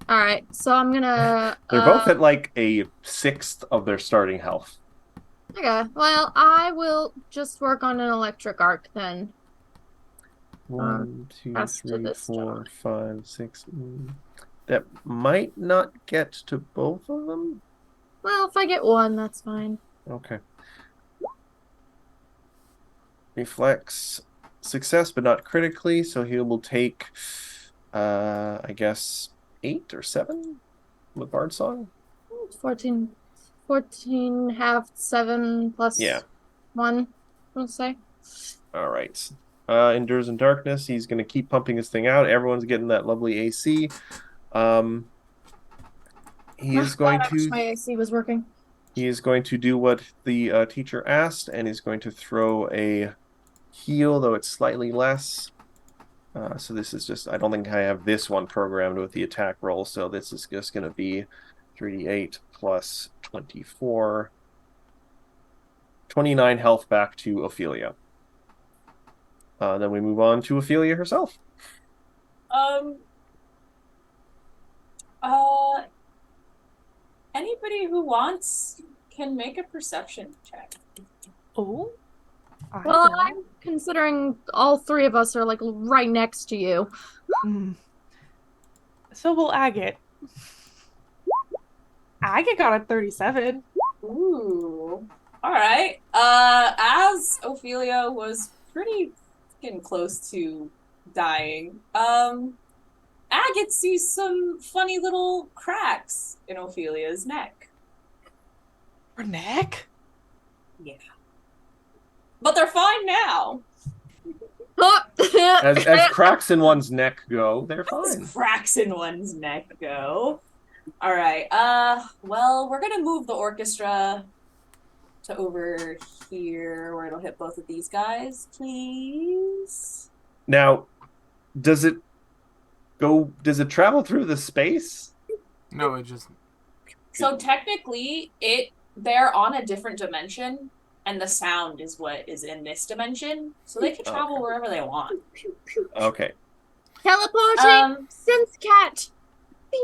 All right, so I'm gonna. They're both at like a sixth of their starting health. Okay, well, I will just work on an electric arc then. 1, 2, pass to 3, this 4, 5, 6. That might not get to both of them. Well, if I get one, that's fine. Okay. Reflex success, but not critically, so he will take, I guess, 8 or 7 with Bard Song. 14 half 7 plus Yeah. 1, we'll say. All right. Endures in Darkness. He's going to keep pumping this thing out. Everyone's getting that lovely AC. He is going I wish to. my AC was working. He is going to do what the teacher asked, and he's going to throw a heal, though it's slightly less. So this is just, I don't think I have this one programmed with the attack roll, so this is just going to be 3d8 plus 24. 29 health back to Ophelia. Then we move on to Ophelia herself. Anybody who wants can make a perception check. Oh. Well, I'm considering all three of us are like right next to you. So will Agate. Agate got a 37. Ooh. All right. As Ophelia was pretty getting close to dying, Agate sees some funny little cracks in Ophelia's neck. Her neck? Yeah. But they're fine now. As cracks in one's neck go, they're As fine. cracks in one's neck go. All right. Well, we're gonna move the orchestra to over here where it'll hit both of these guys, please. Now, does it travel through the space? No, it just. So technically, they're on a different dimension, and the sound is what is in this dimension, so they can travel Okay. wherever they want. Okay. Teleporting synth cat.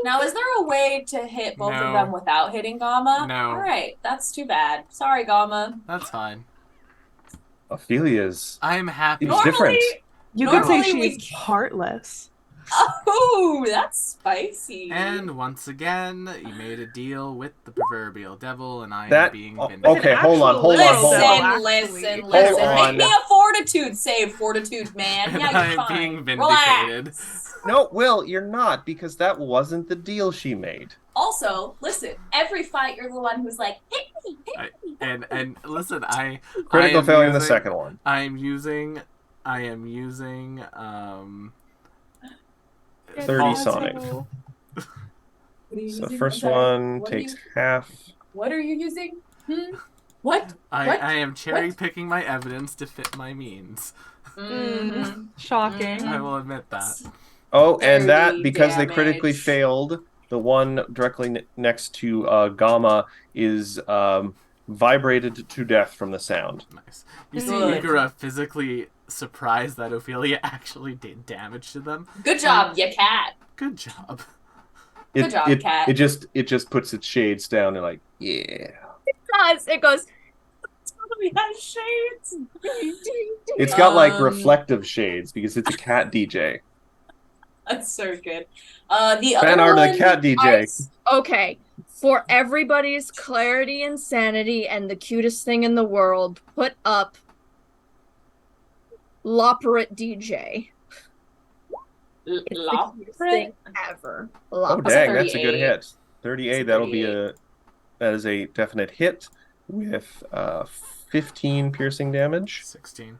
Now, is there a way to hit both No. of them without hitting Gamma? No. All right, that's too bad. Sorry, Gamma. That's fine. Ophelia's. I'm happy. It's different. You could say Normally she's heartless. Oh, that's spicy. And once again, you made a deal with the proverbial devil, and I am That- being oh, vindicated. okay, hold on. Listen. Hold on. Make me a fortitude save, fortitude, man. And Yeah, I'm you're fine. being vindicated. Relax. No, Will, you're not, because that wasn't the deal she made. Also, listen, every fight you're the one who's like, hit me, hit me. And listen, I Critical am failure in the using- second one. I am using 30 false- Sonic. What are you So using? first I'm sorry. one What are takes you- half. What are you using? What? I What? am cherry picking my evidence to fit my means. Mm-hmm. Shocking. I will admit that. Oh, and that, 30 because they critically damage. failed, the one directly next to Gamma is vibrated to death from the sound. Nice. You see Good. Ikura physically surprised that Ophelia actually did damage to them. Good job, you cat. Good job. It, Good job, it, Cat. It just puts its shades down and like, yeah. does. It goes. We have shades. It's got like Um, reflective shades because it's a cat DJ. That's so good. The Fan other art of one, the cat DJ. Okay, for everybody's clarity and sanity and the cutest thing in the world, put up Loperate DJ. It's the cutest thing ever. Oh Loperate. dang, that's a good 38. hit. 38, It's a that'll be 38. that is a definite hit with 15 piercing damage. 16.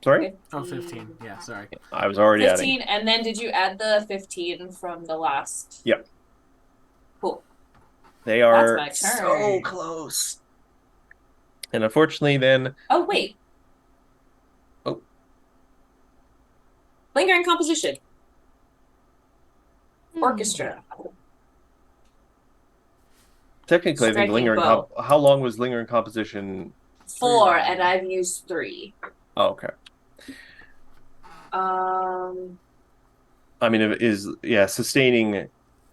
Sorry? Oh, 15. Yeah, sorry. I was already 15, and then did you add the 15 from the last? Yep. Cool. They are That's my turn. so close. And unfortunately then Oh, wait. Oh. Lingering composition. Orchestra. technically I think Striking lingering bow. how long was lingering composition? 4, and I've used 3. Oh, okay. I mean it is sustaining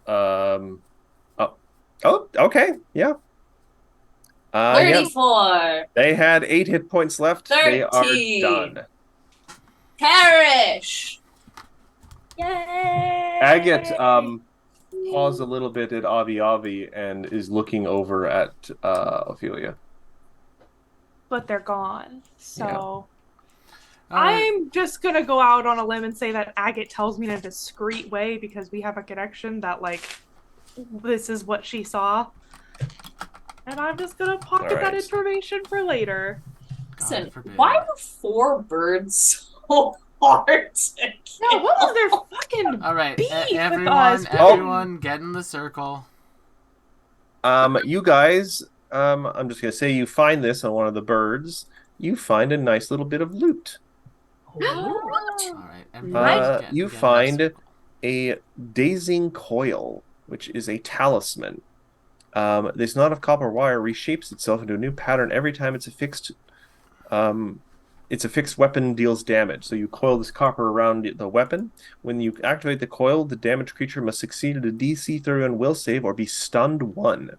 oh okay. Yeah. Yeah. 34. They had 8 hit points left. 13. They are done. Perish. Yay! Agate pause a little bit at Avi Avi and is looking over at Ophelia. But they're gone. So Alright. I'm just gonna go out on a limb and say that Agate tells me in a discreet way because we have a connection that like this is what she saw. And I'm just gonna pocket that Alright. information for later. Listen, God forbid. why are 4 birds so hard to No, kill? what was their fucking All right, beef with everyone, us? everyone, get in the circle. You guys, I'm just gonna say you find this on one of the birds. You find a nice little bit of loot. All right, everyone, get You in the find circle. a dazing coil, which is a talisman. This knot of copper wire reshapes itself into a new pattern every time it's affixed. It's a fixed weapon deals damage. So you coil this copper around the weapon. When you activate the coil, the damaged creature must succeed at a DC 31 will save or be stunned 1.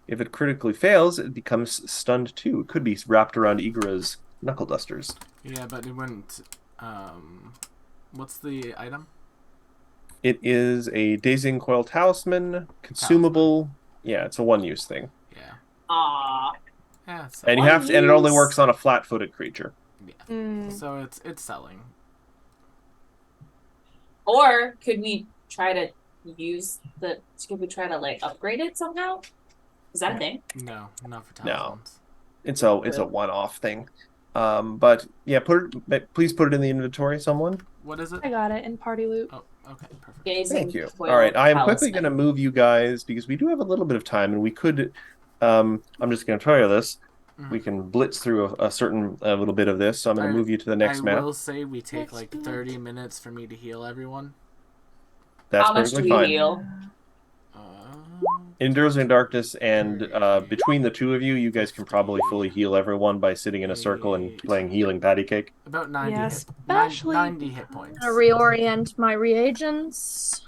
If it critically fails, it becomes stunned 2. It could be wrapped around Igra's knuckle dusters. Yeah, but it wouldn't. What's the item? It is a dazing coil talisman, consumable. Yeah, it's a one-use thing, Yeah. Aw. Yeah. So, and you have to, and it only One-use? works on a flat-footed creature. Mm. so it's selling. Or could we try to like upgrade it somehow? Is that a thing? No, not for No. talismans. It's a one-off thing. But yeah, please put it in the inventory, someone. What is it? I got it in party loot. Oh, okay, perfect. Gazing Thank you. coil All right, I am quickly talisman. going to move you guys because we do have a little bit of time, and we could. I'm just going to tell you this. Mhm. We can blitz through a certain little bit of this, so I'm going to move you to the next I map. will say we take Let's like do it. 30 minutes for me to heal everyone. That's How much do perfectly we fine. heal? Endures in Darkness, and between the two of you, you guys can probably fully heal everyone by sitting in a circle and playing healing patty cake. About 90 Yeah, hit, especially- 90 hit points. I'm gonna reorient my reagents.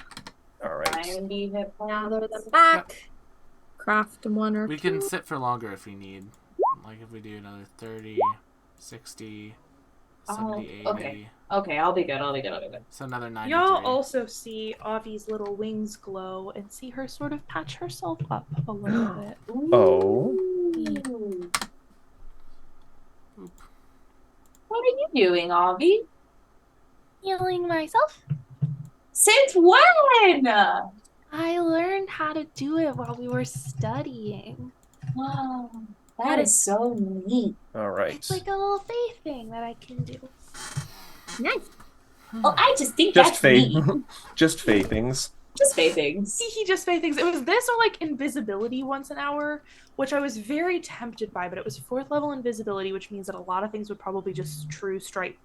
All right. 90 hit Gather them points. back. Craft one or We two. can sit for longer if we need. Like if we do another 30, 60, 70, 80. okay. Okay, I'll be good. So another 93. Y'all also see Avi's little wings glow and see her sort of patch herself up a little bit. Oh. Ooh. What are you doing, Avi? Healing myself. Since when? I learned how to do it while we were studying. Wow, that is so neat. All right. It's like a little faith thing that I can do. Nice. Well, I just think Just that's faith. neat. Just faith things. Just say things. He just made things. It was this or like invisibility once an hour, which I was very tempted by, but it was 4th level invisibility, which means that a lot of things would probably just true sight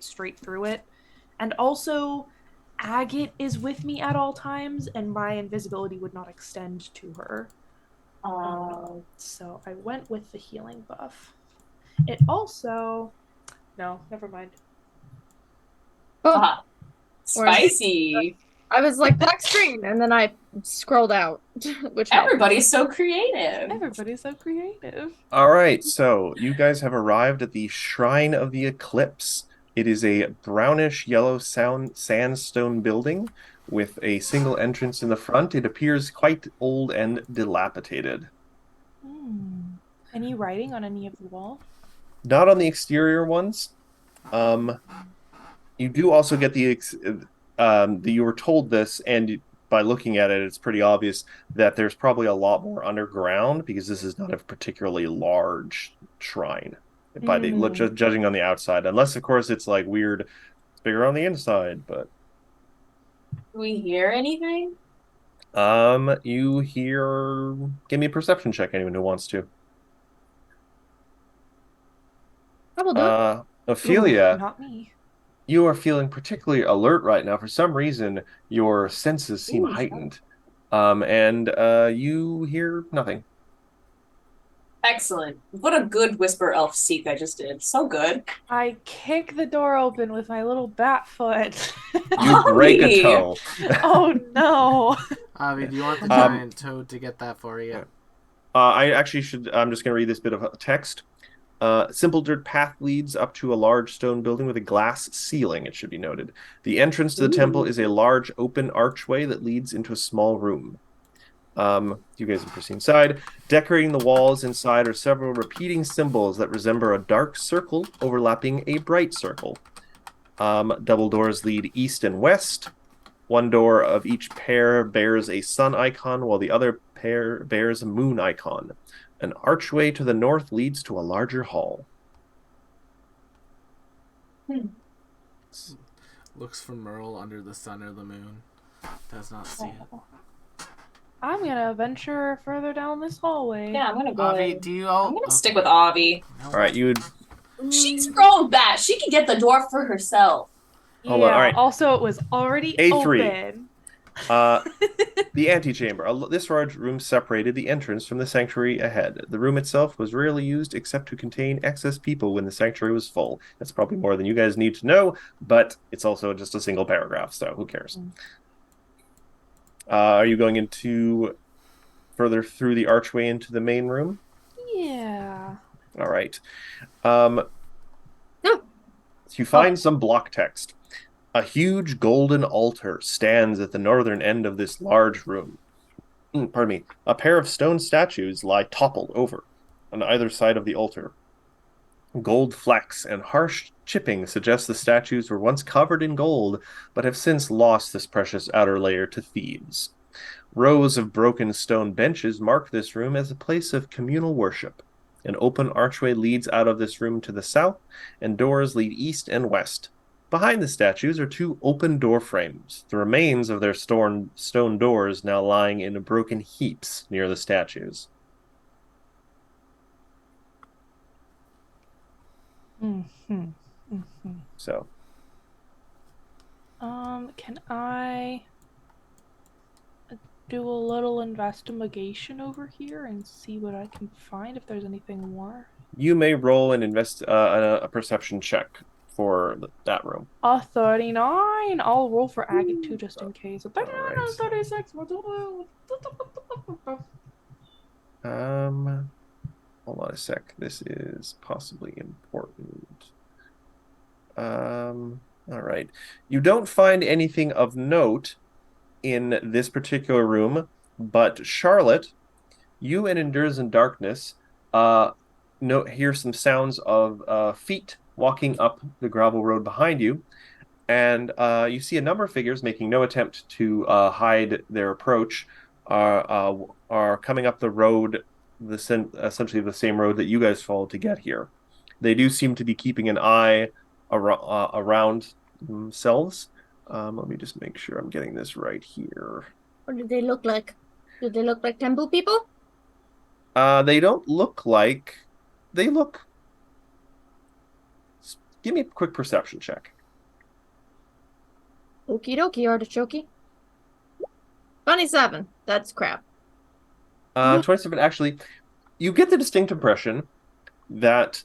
straight through it. And also, Agate is with me at all times, and my invisibility would not extend to her. So I went with the healing buff. It also... No, never mind. Oh, Spicy. I was like black screen, and then I scrolled out, which helped. Everybody's so creative. Everybody's so creative. All right, so you guys have arrived at the Shrine of the Eclipse. It is a brownish yellow sandstone building with a single entrance in the front. It appears quite old and dilapidated. Any writing on any of the walls? Not on the exterior ones. You do also get you were told this, and by looking at it, it's pretty obvious that there's probably a lot more underground because this is not a particularly large shrine by just judging on the outside. Unless, of course, it's like weird, it's bigger on the inside. But Do we hear anything? you hear. Give me a perception check. Anyone who wants to. I will do it. Ophelia. Ooh, not me. You are feeling particularly alert right now. For some reason, your senses seem Ooh, heightened. And you hear nothing. Excellent. What a good whisper elf seek I just did. So good. I kick the door open with my little bat foot. You break a Avi! toe. Oh no. Avi, do you want the giant toad to get that for you? I actually should. I'm just going to read this bit of text. Simple dirt path leads up to a large stone building with a glass ceiling, it should be noted. The entrance to the temple is a large open archway that leads into a small room. You guys can proceed inside. Decorating the walls inside are several repeating symbols that resemble a dark circle overlapping a bright circle. Double doors lead east and west. One door of each pair bears a sun icon, while the other pair bears a moon icon. An archway to the north leads to a larger hall. Looks for Merle under the sun or the moon. Does not see it. I'm gonna venture further down this hallway. Yeah, I'm gonna go. Avi, do you all? I'm gonna stick with Avi. No. All right, you would. She's grown back. She can get the door for herself. Hold on, all right. Also, it was already A3. open. The antechamber. This large room separated the entrance from the sanctuary ahead. The room itself was rarely used except to contain excess people when the sanctuary was full. That's probably more than you guys need to know, but it's also just a single paragraph, so who cares? Are you going into further through the archway into the main room? Yeah. All right. No. You find some block text. A huge golden altar stands at the northern end of this large room. Pardon me. A pair of stone statues lie toppled over on either side of the altar. Gold flecks and harsh chipping suggest the statues were once covered in gold, but have since lost this precious outer layer to thieves. Rows of broken stone benches mark this room as a place of communal worship. An open archway leads out of this room to the south, and doors lead east and west. Behind the statues are two open door frames, the remains of their stone doors now lying in broken heaps near the statues. So, can I do a little investigation over here and see what I can find if there's anything more? you may roll and a perception check for that room. A 39. I'll roll for agate too, just in case. A 39 Alright. and a 36. Hold on a sec. This is possibly important. All right. You don't find anything of note in this particular room, but Charlotte, you and Endures in Darkness hear some sounds of feet walking up the gravel road behind you, and you see a number of figures making no attempt to hide their approach, are coming up the road, essentially the same road that you guys followed to get here. They do seem to be keeping an eye around themselves. Let me just make sure I'm getting this right here. What do they look like? Do they look like temple people? They don't look like... They look... Give me a quick perception check. Okie dokie, artichoke. 27. That's crap. 27, actually, you get the distinct impression that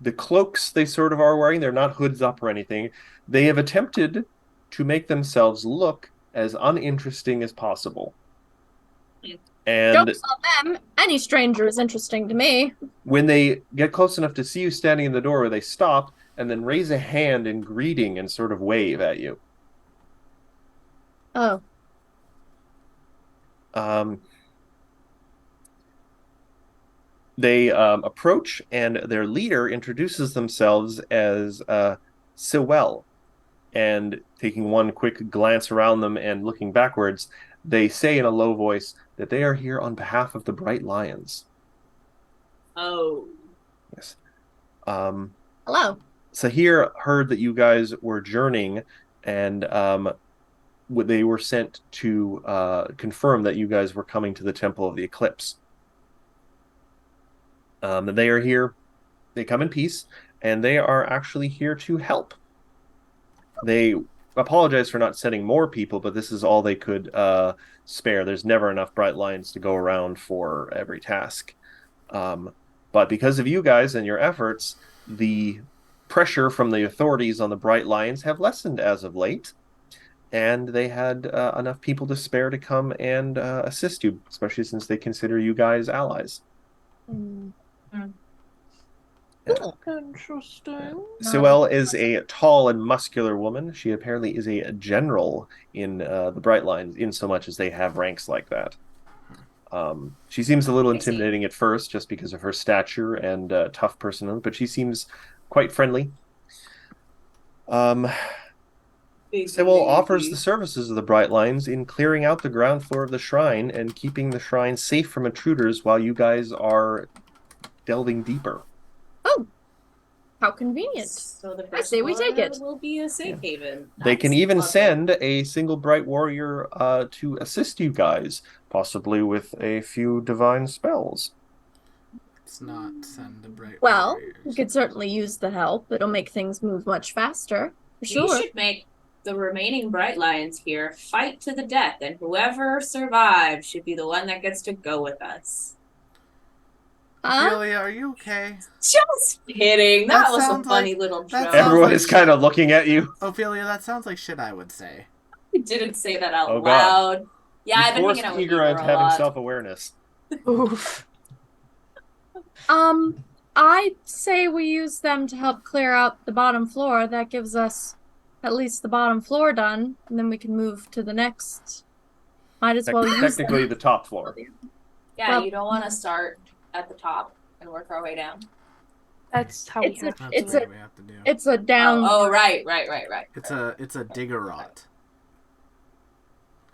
the cloaks they sort of are wearing, they're not hoods up or anything. They have attempted to make themselves look as uninteresting as possible. Mm. And Jokes on them. Any stranger is interesting to me. when they get close enough to see you standing in the doorway, they stop and then raise a hand in greeting and sort of wave at you. Oh. They approach, and their leader introduces themselves as Sewell. And taking one quick glance around them and looking backwards, they say in a low voice that they are here on behalf of the Bright Lions. Oh. Yes. Hello. Sahir heard that you guys were journeying, and they were sent to confirm that you guys were coming to the Temple of the Eclipse. They are here. They come in peace, and they are actually here to help. They apologize for not sending more people, but this is all they could spare. There's never enough Bright Lions to go around for every task. But because of you guys and your efforts, the pressure from the authorities on the Bright Lions have lessened as of late, and they had enough people to spare to come and assist you, especially since they consider you guys allies. Interesting. Sewell is a tall and muscular woman. She apparently is a general in the Bright Lines, in so much as they have ranks like that. She seems a little I see. intimidating at first, just because of her stature and tough personality, but she seems quite friendly. Sewell offers the services of the Bright Lines in clearing out the ground floor of the shrine and keeping the shrine safe from intruders while you guys are delving deeper. Oh. How convenient. So the I say we take it. will be a safe haven. They can That's even lovely. send a single bright warrior to assist you guys, possibly with a few divine spells. Let's not send the bright Well, warriors. we could certainly use the help. It'll make things move much faster. For We sure. should make the remaining Bright Lions here fight to the death, and whoever survives should be the one that gets to go with us. Ophelia, are you okay? Just kidding. That That was a sounds funny like- little that joke. sounds Everyone like is kind of looking at you. Ophelia, that sounds like shit I would say. I didn't say that out Oh, God. loud. Yeah, You I've been forced hanging out with Igor Igor into a having lot. self-awareness. Oof. I'd say we use them to help clear out the bottom floor. That gives us at least the bottom floor done, and then we can move to the next. Might as well use them. Technically, the top floor. Yeah, Well- you don't want to start at the top and work our way down. That's how we It's a- have to That's It's do what it. we have to do. It's a down. Oh, right. It's a diggerot.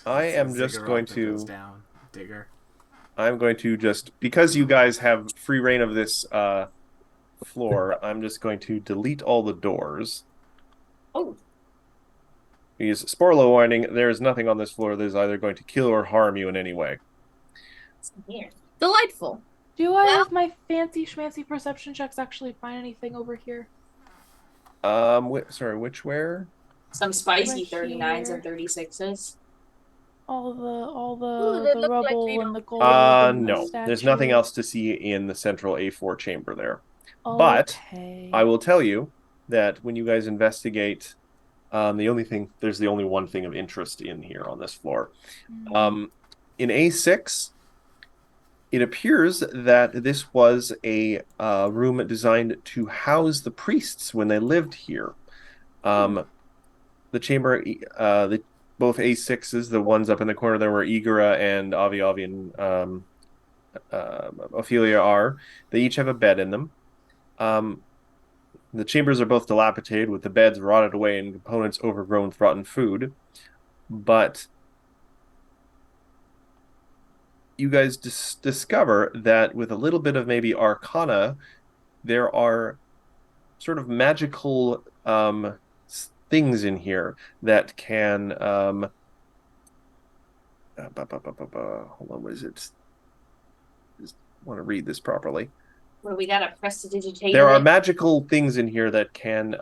I It's a am just ziggurat going that to. goes down. Digger. I'm going to just, because you guys have free reign of this floor, I'm just going to delete all the doors. Oh, Because, spoiler warning, there is nothing on this floor that is either going to kill or harm you in any way. it's here. Delightful. Do I, with my fancy schmancy perception checks, actually find anything over here? Sorry, which where? Some spicy Right 39s here. and 36s. All the Ooh, they the look like rubble they and the gold. and the No. There's nothing statue. else to see in the central A4 chamber there. But Okay. I will tell you that when you guys investigate, there's the only one thing of interest in here on this floor. In A6, it appears that this was a room designed to house the priests when they lived here. The chamber, both A6s, the ones up in the corner there where Igora and Avi and Ophelia are, they each have a bed in them. The chambers are both dilapidated, with the beds rotted away and components overgrown with rotten food. But you guys discover that with a little bit of maybe arcana, there are sort of magical things in here that can hold on, what is it? Just want to read this properly. Where we gotta prestidigitate There are it. magical things in here that can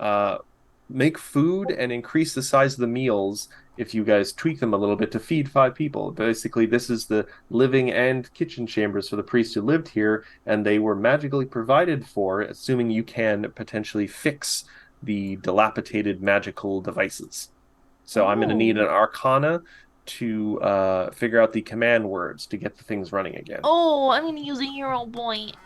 make food and increase the size of the meals if you guys tweak them a little bit to feed 5 people. Basically, this is the living and kitchen chambers for the priests who lived here, and they were magically provided for, assuming you can potentially fix the dilapidated magical devices. So I'm going to need an arcana to figure out the command words to get the things running again. Oh, I'm gonna use a hero point.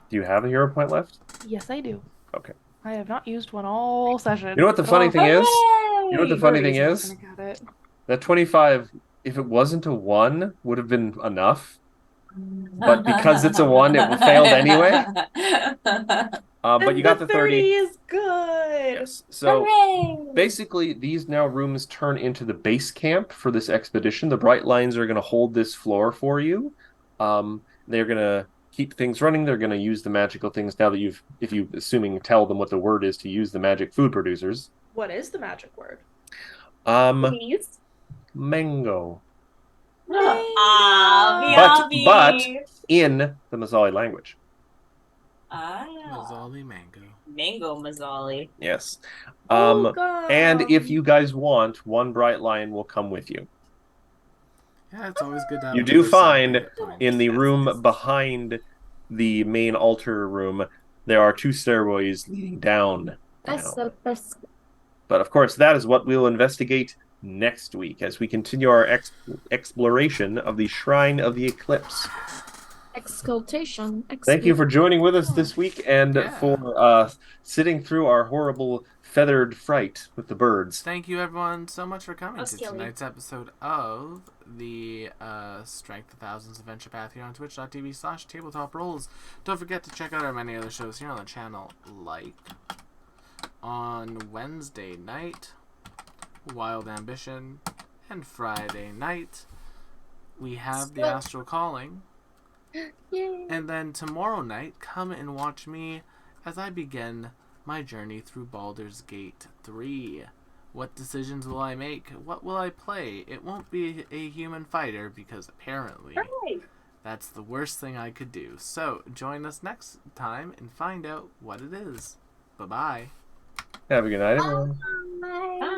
Do you have a hero point left? Yes, I do. Okay. I have not used one all session. You know what the funny thing is? You know what the funny thing is? I got it. That 25, if it wasn't a 1, would have been enough. But because it's a 1, it failed anyway. But you got the 30. is good. Yes. So Hooray! basically, these now rooms turn into the base camp for this expedition. The bright lines are going to hold this floor for you. They're going to keep things running. They're going to use the magical things now that assuming tell them what the word is to use the magic food producers. What is the magic word? Please. Mango. Ah, But in the Mazzali language. Mazzali mango. Mango Mazzali. Yes. Oh, God. And if you guys want, one bright lion will come with you. Yeah, it's always good to have You a do person find to get points. in the Yes, room yes. behind the main altar room, there are 2 stairways leading down. now. But of course, that is what we'll investigate next week as we continue our exploration of the Shrine of the Eclipse. Excultation. Thank you for joining with us this week and Yeah. for sitting through our horrible feathered fright with the birds. Thank you, everyone, so much for coming Oh, to Skelly. tonight's episode of the Strength of Thousands Adventure Path here on twitch.tv/tabletop rolls. Don't forget to check out our many other shows here on the channel, like on Wednesday night, Wild Ambition, and Friday night, we have The Astral Calling. Yay. And then tomorrow night, come and watch me as I begin my journey through Baldur's Gate 3. What decisions will I make? What will I play? It won't be a human fighter because apparently Hooray! that's the worst thing I could do. So join us next time and find out what it is. Bye-bye. Have a good night, everyone. Bye.